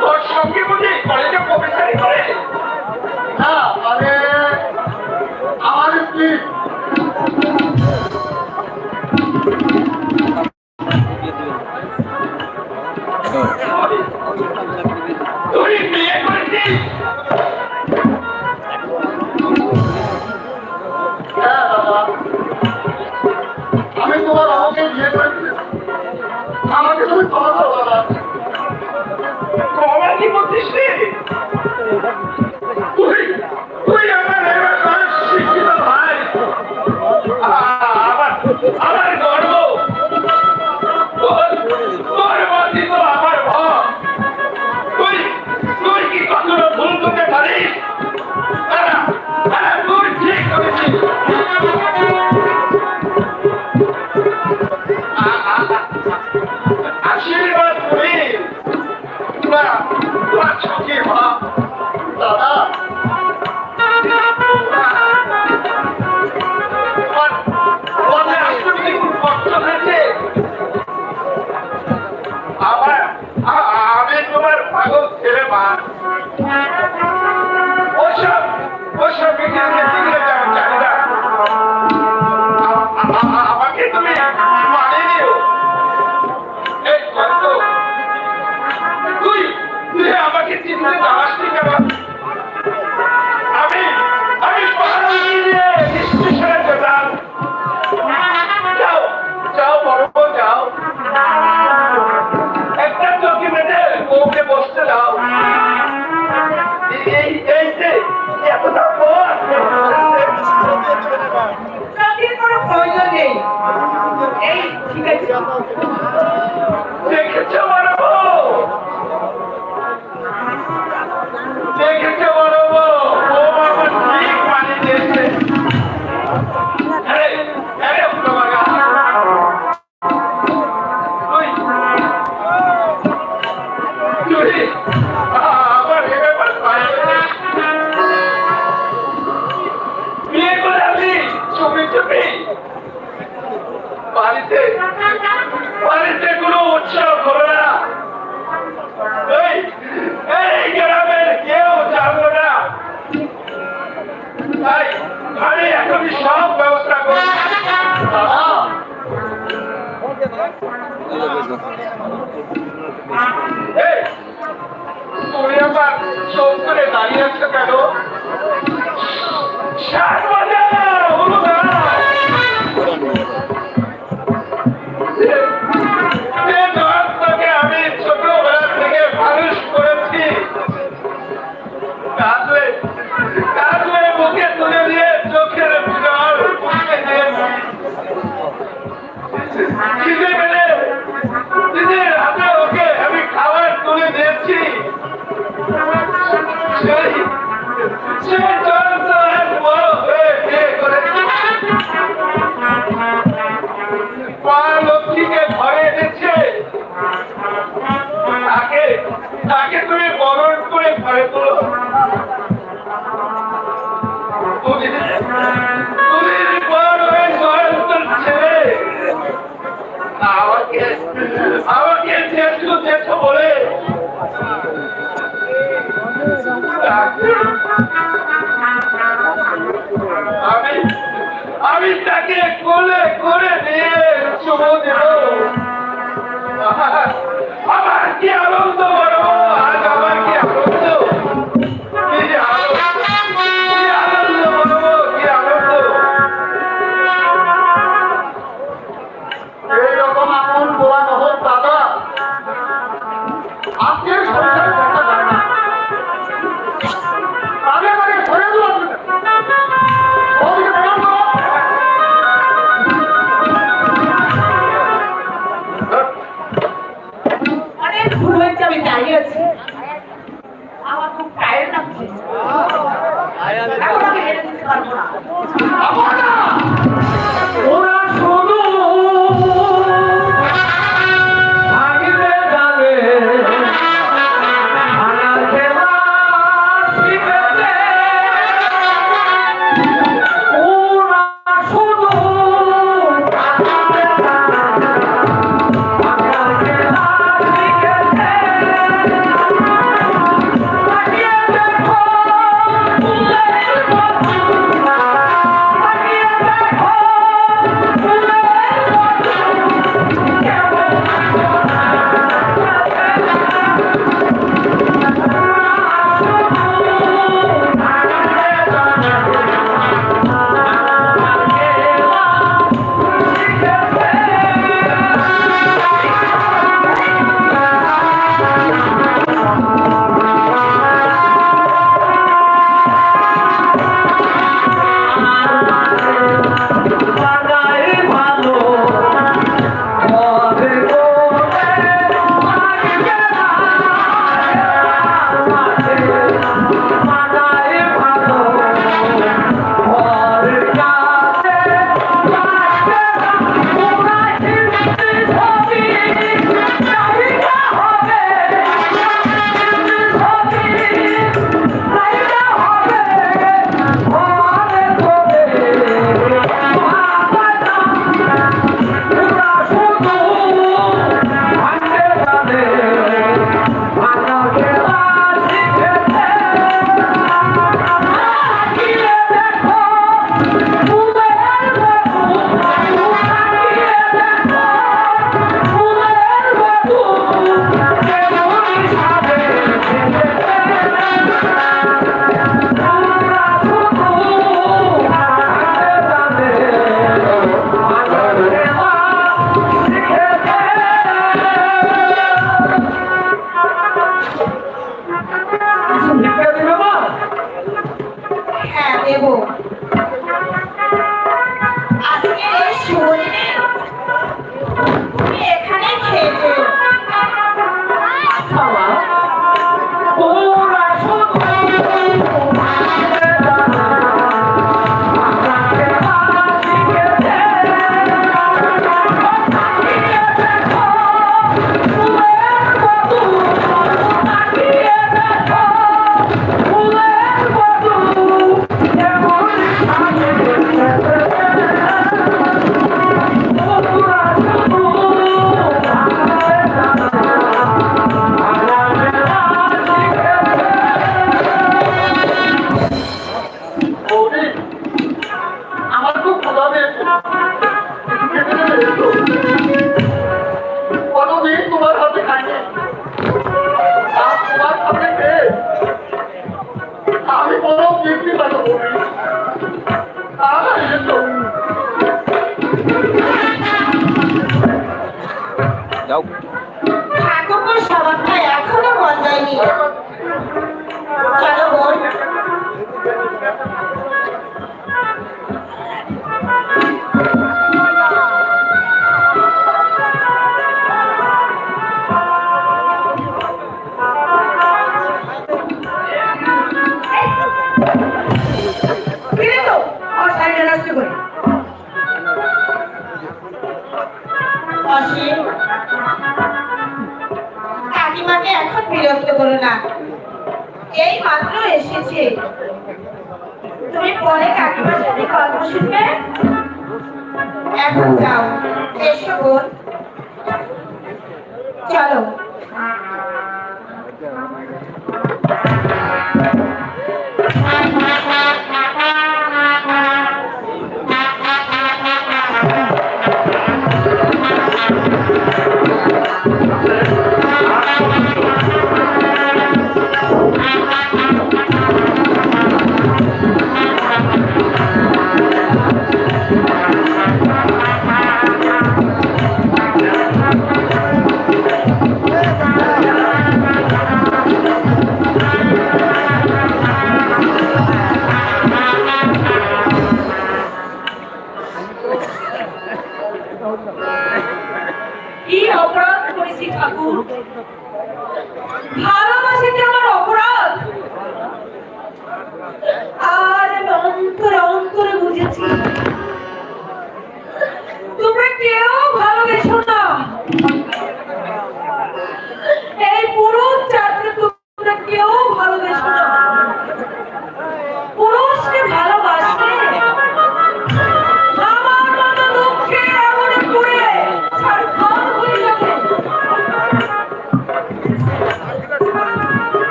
তোর সঙ্গে বুঝি কলেজে প্রফেসরি করে? হ্যাঁ, মানে আমার স্ত্রী তুই বিয়ে করেছিস? হ্যাঁ দাদা, আমি তোমার আমাকে বিয়ে করেছি। আমাকে তুমি ক্ষমা করো দাদা। কমা কি করছিস রে? তুই তুই আমার এলাকার শিক্ষিত ভাই। আমার গর্ব। তোর মধ্যে তো আমার ভয়। তুই তুই কি কখনো ভুল করতে পারিস? তুই ঠিক করেছিস। আশীর্বাদ করি তোরা ছকি মা দাদা, আমি তোমার পাগল ছেলে মা। ওসব ওসব জানি না। আমাকে তুমি মানে নিও। এই কত তুই তুই আমাকে চিনতে চাওয়াসনি কেন? আমি আমি স্টেশনে যেতাম। যাও যাও বড় যাও, একটা চৌকি বেঁধে বউকে বসতে দাও। এই যে এতটা পর চাকরির কোনো প্রয়োজন নেই। এই ঠিক আছে, দেখেছো বড় বউ, দেখেছো বড় বউ, ও বাবা ঠিক মানিয়ে দিয়েছে। আরে আরে বাবা তুই আমার এবার বিয়ে করে আমি চুপি চুপি বাড়িতে বাড়িতে কোনো উৎসব হলো না। এই গ্রামের কেউ জানলো না। তাই আমি এখনই সব ব্যবস্থা করছি। দাদা, তুমি আমার চোখ করে দাঁড়িয়ে আছো কেন? শাক বাজাও, হলো না। যে দর্শকে আমি ছোটবেলা থেকে মানুষ করেছি, কাঁদলে কাঁদলে মুখে তুলে দিয়ে চোখের জল মুছে দিয়েছি। খিদে পেলে নিজের হাতে ওকে আমি খাবার তুলে দিয়েছি। সেই জল তো আজ বড় হয়ে বিয়ে করেছি। মা লক্ষ্মীকে ঘরে এনেছে, তাকে তুমি বরণ করে ঘরে তোলো। তুমি বড় হয়ে জয়ন্তর ছেলে আমাকে জেঠু জেঠু বলে আমি তাকে কোলে করে নিয়ে চুমু দেব। আমার কি আনন্দ বড়, আজ আমার কি আনন্দ। হয়েছে। এখন আমি এটা দিতে পারবো না। ওরা শুধু ভাঙিতে জানে, ভাঙা খেলা শিখেছে। ওরা শুধু ভাঙিতে জানে, ভাঙা খেলা শিখেছে। তাকিয়ে দেখো ফুলের মতো, তাকিয়ে দেখো ফুলের মতো, কেমন হ্যাঁ দেব। আজকের এই শুভদিনে তুমি এখানে খেয়ে যেও। ওরা শুধু ভাঙিতে জানে, ভাঙা খেলা শিখেছে। তাকিয়ে দেখো ফুলের মতো, তাকিয়ে দেখো ফুলের মতো, কেমন সাজিয়েছে। ওরা শুধু ভাঙিতে জানে, ভাঙা খেলা শিখেছে। বৌদি, আমার খুব ক্ষুধা পেয়েছে। খেতে দেবে একটু? কোনোদিন তোমার হাতে খাইনি। আর তোমার হাতে পেয়ে আমি বড় তৃপ্তি পাবো বৌদি। তাড়াতাড়ি এসো। যাও। ঠাকুরপুর স্বভাবটা এখনো বদলায়নি। চলো বোন। ফিরে তো আমার শাড়িটা নষ্ট করে। অসীম, কাকিমাকে এখন বিরক্ত করো না। এই মাত্র এসেছে, তুমি পরে কাকিমার সাথে গল্প শুনবে। এখন যাও, এসো বোন। চলো।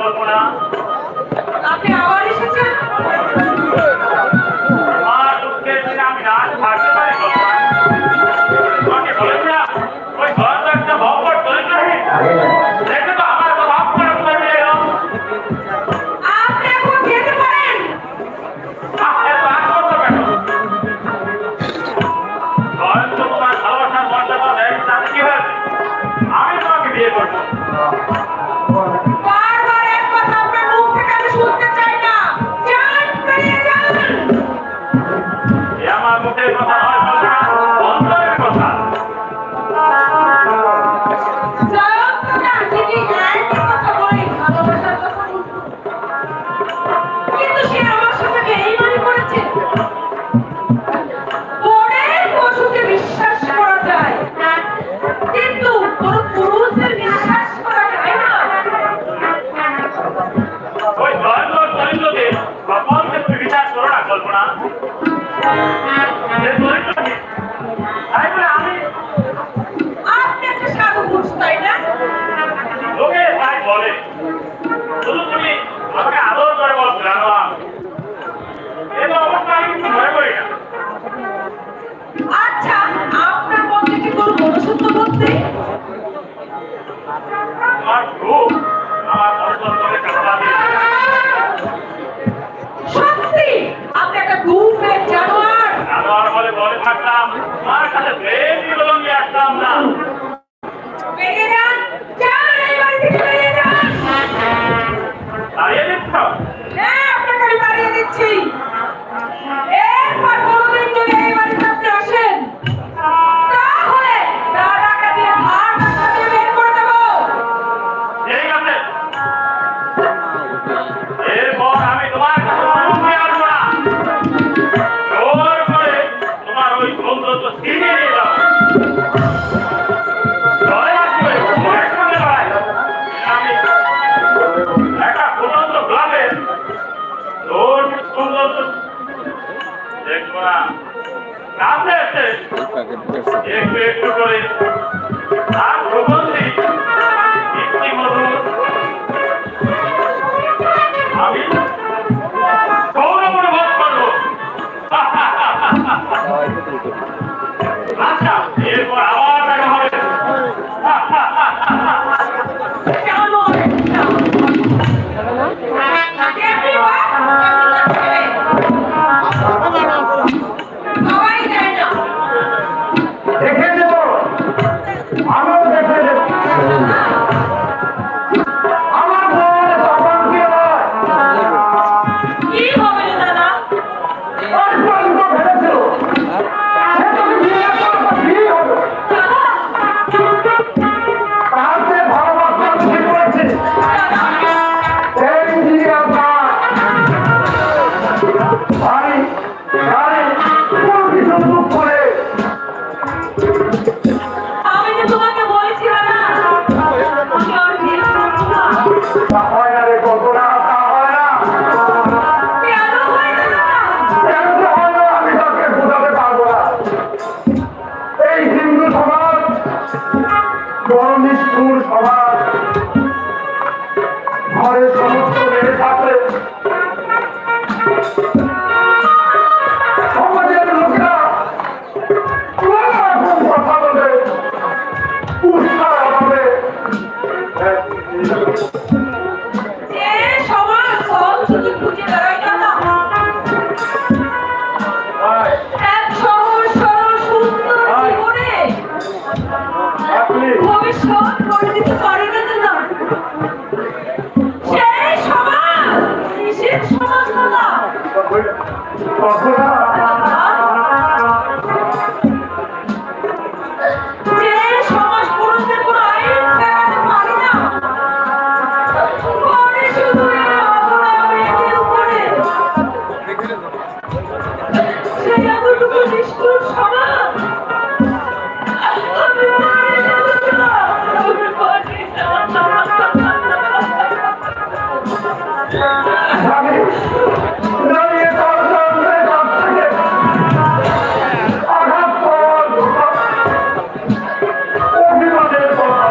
কল্পনা আপনি আবার এসেছেন? আমার দুঃখের দিনে আমি না থাকতে পারি কল্পনা। তোমাকে বলেছিলাম ওই ঘর তো একটা ভবন চরিত্রহীন, দেখে তো আমার কথা আপনার উপরে মিলে গেল। আপনি এখন যেতে পারেন। আপনার রাগ করতে কেন? ঘর তো তোমার ভালোবাসার মর্যাদা দেয়, তাতে কি হয়েছে? আমি তোমাকে বিয়ে করবো। বারবার এক কথা আপনার মুখ থেকে আমি শুনতে চাই না। যান, বেরিয়ে যান। এ আমার মুখের কথা নয় কল্পনা, অন্তরের কথা। যান তো না, ঠিকই একই কথা বলেই ভালোবাসার কথা বলতো। কিন্তু সে আমার সাথে বেইমানি করেছে। পরের পশুকে বিশ্বাস করা যায়, কিন্তু কোনো পুরুষদের বিশ্বাস করা যায় না। ওই দয়ালু চরিত্রকে সকলকে তুমি বিচার করো না কল্পনা। সে চরিত্রহীন। তাই বলে আমি আপনি একটা সাধু পুরুষ, তাই না? লোকে তাই বলে, শুধু তুমি আমাকে আদর করে বল জানোয়ার। এ তো অবস্থা আমি কিছু মনে করি না। আচ্ছা, আপনার মধ্যে কি কোনো মনুষ্যত্ব বোধ নেই? আমার রূপ আমার অন্তরে কাঁপা দিয়েছে। সত্যি আপনি একটা দুর্ভেদ জানোয়ার। জানোয়ার বলে বলে থাকতাম, আমার কাছে প্রেম নিবেদন নিয়ে আসতাম না। বেরিয়ে যান, যান, এই বাড়ি থেকে বেরিয়ে যান। দাঁড়িয়ে দিচ্ছ? হ্যাঁ, আপনাকে আমি তাড়িয়ে দিচ্ছি। এরপর কোনোদিন যদি এই বাড়িতে আপনি আসেন, তাহলে দাদাকে দিয়ে ভার টাকা দিয়ে বের করে দেবো। ঠিক আছে, এরপর আমি তোমার কাছে রূপ নিয়ে আসবো না। জোর করে তোমার ওই সৌন্দর্য ছিনিয়ে নিয়ে যাও। দয়া করে মুখের সামনে দাঁড়াই। আমি একটা ফুটন্ত গ্লাসের তোর সৌন্দর্য দেখবো না। কাছে এসে একটু একটু করে আর সুগন্ধি মিষ্টি মধুর আমি গৌরব অনুভব করবো। আচ্ছা, এরপর আবার দেখা হবে। জানোয়ার একটা। কেমনি বা? সবাই যায় না। দেখে নেব, আমিও দেখে নেব। আমার বউয়ের তখন কি হয়? কি হবে রে দাদা? ওর বন্ধু ভেবেছিল, সে তো বিয়ে করবে, বিয়ে হবে। দাদা, তার যে ভালোবাসা ঠিক করেছে, দাদা, এই দিয়ে আমার ভাই, ভাই, কোন কিছু দুঃখ করে আমি যে তোমাকে বলেছিলাম না, আমি আর বিয়ে করবো না। তা হয় না রে কল্পনা, তা হয় না। কেন হয় না দাদা? কেন যে হয় না আমি তাকে বোঝাতে পারবো না। এই হিন্দু সমাজ বড় নিষ্ঠুর সমাজ। ঘরের সমস্ত মেয়ে থাকলে সমাজের লোকেরা কোন কথা বলে উৎসাহ অভাবে যে সমাজ সব কিছু খুঁজে বেড়ায় দাদা। এক সহজ সরল সুন্দর জীবনে ভবিষ্যৎ গড়ে দিতে পারে না দাদা। সেই সমাজ কিসের সমাজ দাদা? কল্পনা যে সমাজ পুরুষদের কোনো আইন ঠেকাতে পারে না, করে শুধু এই অবলা মেয়েদের উপরে। সেই এতটুকু নিষ্ঠুর সমাজ আমি পারি না দাদা, আমি পারি না। জানি, দাঁড়িয়ে কল্পনার কাছ থেকে আঘাত পাওয়ার অভিমানের কথা।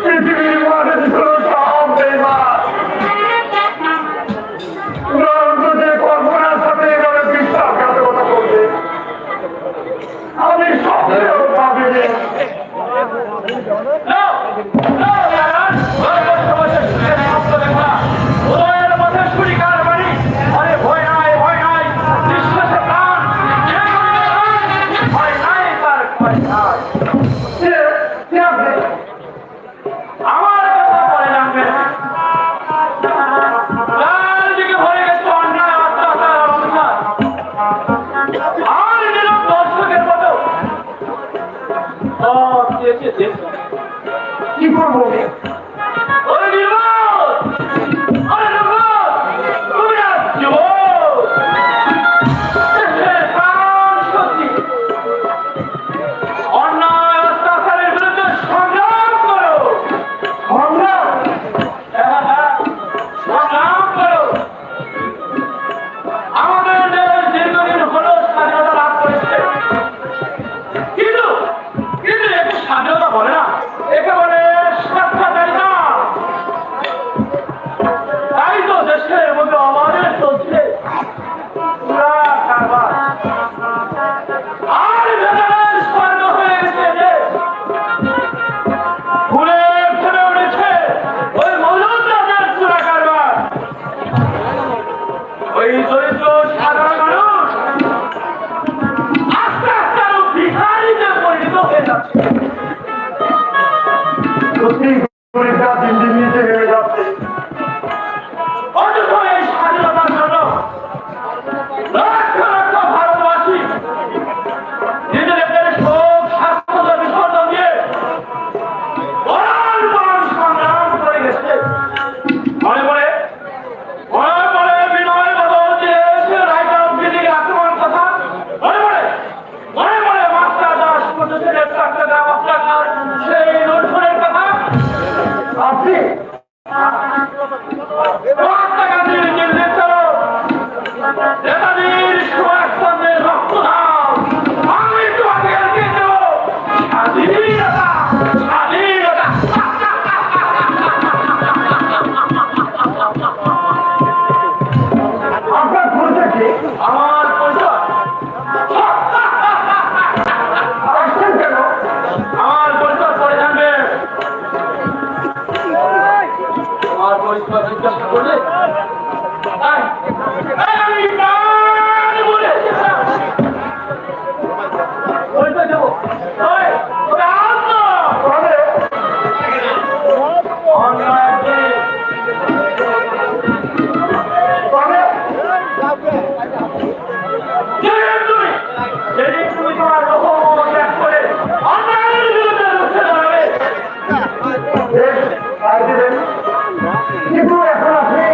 পৃথিবীর মানুষগুলো সব বেইমান। যে কল্পনার সাথে এভাবে বিশ্বাসঘাতকতা করবে আমি স্বপ্নেও ভাবিনি। আমার কথা পরে জানবে চারদিকে ভরে গেছে অন্যায় অত্যাচার অত্যাচার আর নীরব দর্শকের মতো কি করবো ওরে নির্বোধ, ওরে নির্বোধ, তুমি না যুবক, দেশের প্রাণ শক্তি, অন্যায় অত্যাচারের বিরুদ্ধে সংগ্রাম করো, সংগ্রাম, সংগ্রাম করো। আমাদের দেশ দীর্ঘদিন হলো স্বাধীনতা লাভ করেছে, কিন্তু কিন্তু একে স্বাধীনতা বলে না, একে বলে স্বেচ্ছাচারিতা। তাই তো দেশের মধ্যে আমাদের চলছে পুরা কারবার। আর ভেতরের স্বর্গ হয়ে গেছে যে ফুলে ফুলে উঠেছে ওই মজুমদারদের পুরা কারবার। ওই দরিদ্র সাধারণ মানুষ আস্তে আস্তে আরো ভিখারিতে পরিণত হয়ে যাচ্ছে। সত্যি গরিবরা দিন দিন নিচে নেমে যাচ্ছে। অথচ এই স্বাধীনতার জন্য লক্ষ লক্ষ ভারতবাসী নিজেদের শোক স্বাস্থ্য বিসর্জন দিয়ে বড় বড় সংগ্রাম করে গেছে। মনে পড়ে বিনয় বদল যে রাইটার দিদির আক্রমণ কথা মনে পড়ে মাস্টার দাস পদ্ধতির সেই লুণ্ঠনের কথা। আপনি মহাত্মা গান্ধীর নির্দেশ নেতাজির সুভাষচন্দ্রের রক্ত দাও, আমি তোমাকে এগিয়ে দেব স্বাধীনতা, স্বাধীনতা। আপনার পরিচয় কি? আমার পরিচয় আসছেন কেন? আমার পরিচয় পরে জানবে। আমার পরিচয় জিজ্ঞাসা করলে আমি প্রাণ বলে এসেছিলাম। পরিচয় দেবো তুমি তোমার রোহ ত্যাগ করে অন্যায়ের বিরুদ্ধে রুখে দাঁড়াবে। কিন্তু এখন আপনি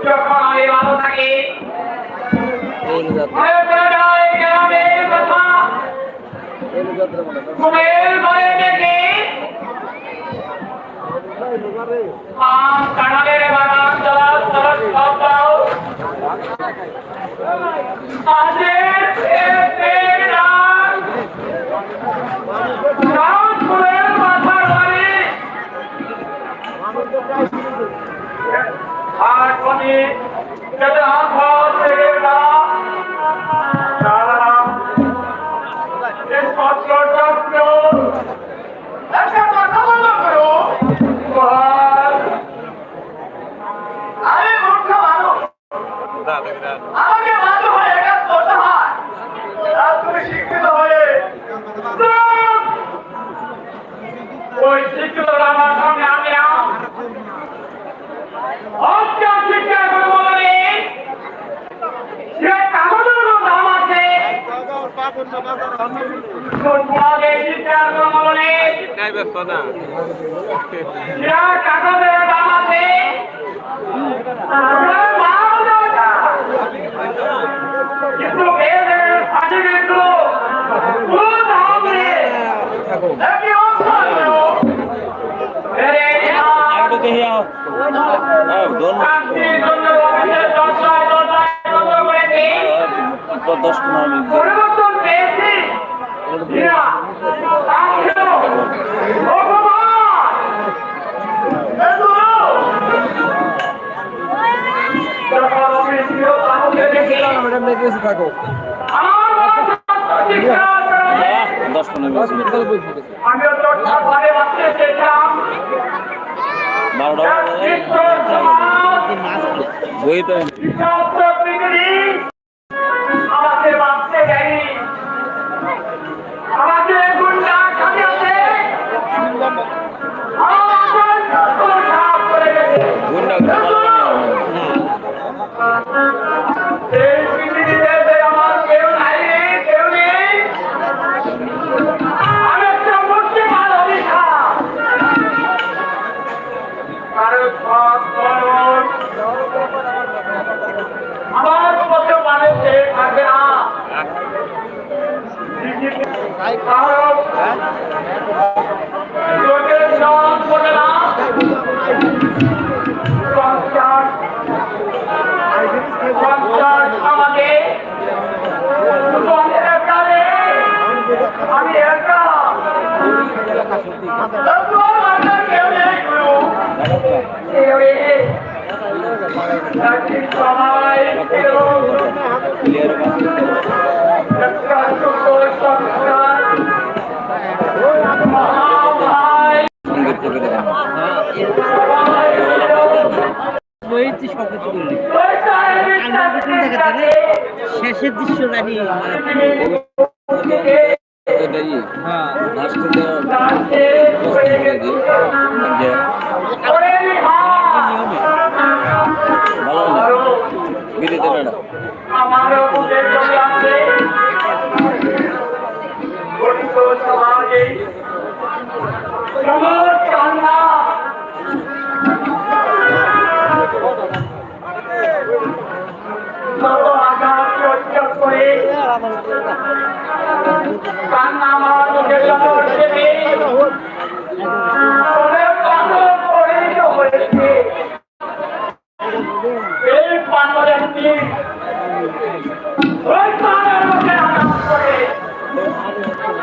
যখন আমি ভালো থাকি এই যাত্রা গ্রামের কথা এই যাত্রা মনে হয় ঘুমের ঘরে দেখি আম কাঁঠালের বাগান চলার চলার শব্দ আজের পেটের ডাক গাছ ফুলের মাথার বাড়ি আর কোনি যাতে আঁখর থেকে না পত্র চক্র একটা কথা বলো করো আমি মূর্খ মানুষ আমাকে বাধ্য হয়ে কাজ করতে হয় আর তুমি শিক্ষিত হয়ে ওই শিক্ষিত আমার সামনে আমি অজ্ঞান শিক্ষা করে বলি যে কাগজের কোনো দাম আছে তোমাদের শিক্ষার কোনো বলি কাগজের দাম আছে কিন্তু বেদের সার্টিফিকেটগুলো কোনো দাম নেই একই অবস্থা পরিবর্তন পেয়েছি ম্যাডাম দেখে থাকো 10-15 মিনিট আমিও তো ঘরে বাঁচতে চেয়েছিলাম বই তো আমাকে বাঁচতে দেয়নি আমাকে গুন্ডা খাটিয়েছে এই পৃথিবীতে আমার কেউ নাই কেউ নেই আমি একটা মুক্তিমান অভিশাপ আমার মতো মানুষে থাকবে না লোকের সব বলে না আমাকে আমি একা কেউ নেই কেউ নেই সবাই শেষের দৃশ্য জানি আমারও বুঝে চলে আসে গরিব সমাজে সমাজ কান্না যত আঘাত সহ্য করে কান্না আমার মুখে জমর দেবে পরিণত হয়েছে এই পান্ডবের দিন ওই পানের মুখে আঘাত করে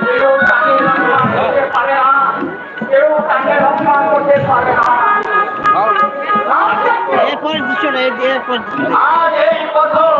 কেউ তাকে রক্ষা করতে পারে না কেউ তাকে রক্ষা করতে পারে না এরপরের দৃশ্যটা এরপর আজ এই প্রথম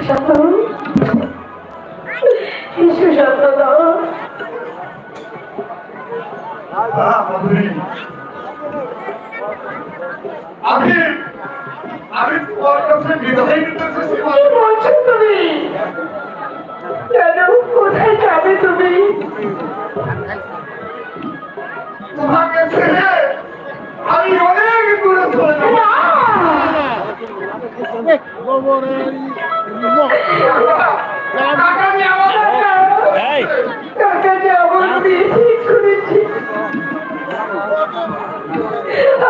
সুশান্ত সুশান্ত আমি আমি তোমার কাছে বিদায় নিতে এসেছি কি বলছো তুমি? কেন? কোথায় যাবে তুমি? তোমাকে ছেড়ে আমি অনেক দূরে চলে যাব। না! টাকা নিয়ে আমাদের টাকা যাবো দিয়ে ঠিক করেছি।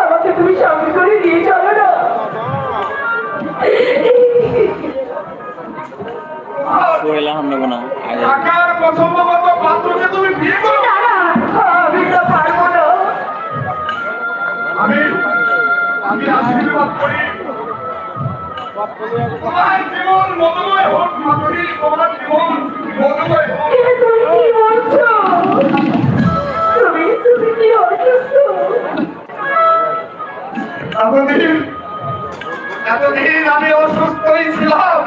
আমাকে তুমি সঙ্গে করে নিয়ে চলো না। টাকার পছন্দ মতো পাত্রকে তুমি বিয়ে করো। না, আমি তো পারবো না। আমি আমি আশীর্বাদ করি তোমার জীবন মধুময় হোক মাধুরী, তোমার জীবন মধুময় হোক। এ তুমি কি বলছো? তুমি তুমি কি অসুস্থ? এতদিন আমি অসুস্থই ছিলাম।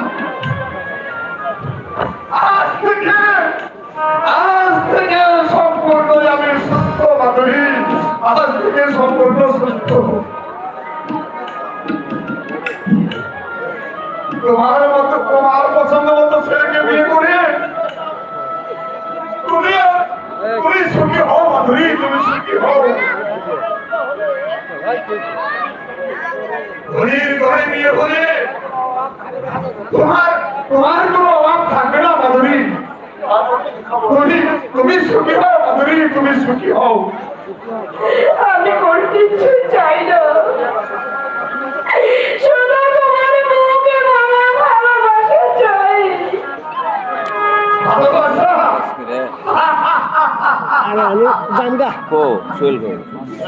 আজ থেকে সম্পূর্ণ আমি সুস্থ মাধুরী, আজ থেকে সম্পূর্ণ সুস্থ। তোমার পছন্দ মতো ছেলেকে বিয়ে করে তুমি সুখী হও মাধুরী, তুমি সুখী হও। ধনীর ঘরে বিয়ে হলে তোমার কোনো অভাব থাকবে না মাধুরী। তুমি সুখী হও মাধুরী, তুমি সুখী হও। আমি কোনো কিছু চাই না, শুধু তোমার মুখে ভরা ভালোবাসা চাই। ভালোবাসা জানগা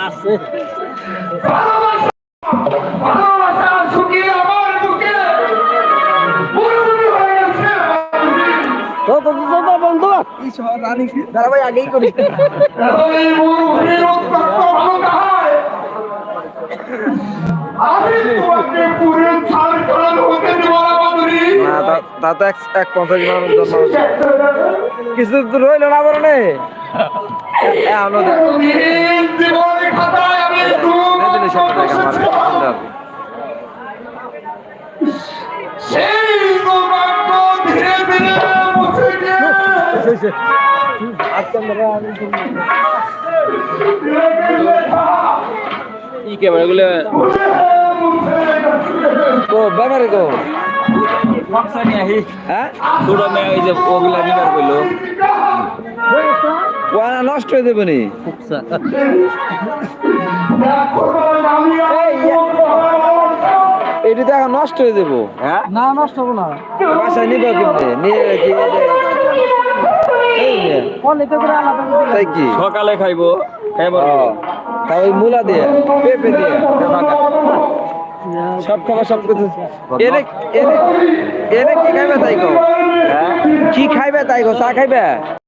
আছে ভালোবাসা সুখী আমার বুকে বুড়ি হয়ে গেছে মাধুরী। বন্ধু দাদা ভাই আগেই করি এই বুড়ির উত্তপ্ত ভালো হয়। আমি তোমাকে পুরে ছাড় করার হতে দেব না মাধুরী। তা তো এক 50 মানুষ জন্ম কিছু দূর হইল না বরণে এতদিন জীবনের খাতায় আমি সেই দুর্ভাগ্য ধীরে ধীরে মুছে গিয়ে কি ক্যামেরা গুলো তো ব্যাপারে গো হ্যাঁ ছোট মেয়ে ওই যে ওগুলা নিবার কইলো ওয়ানা নষ্ট হয়ে দেবে নি এইটা তো এখন নষ্ট হয়ে দেবো হ্যাঁ না নষ্ট হবো না বাসায় নিব কেমনে নিয়ে তাই কি সকালে খাইবো তা ওই মূলা দিয়ে পেঁপে দিয়ে সব খাবার সব কিছু এনে এনে এনে কি খাইবে তাই গো কি খাইবে তাই গো চা খাইবে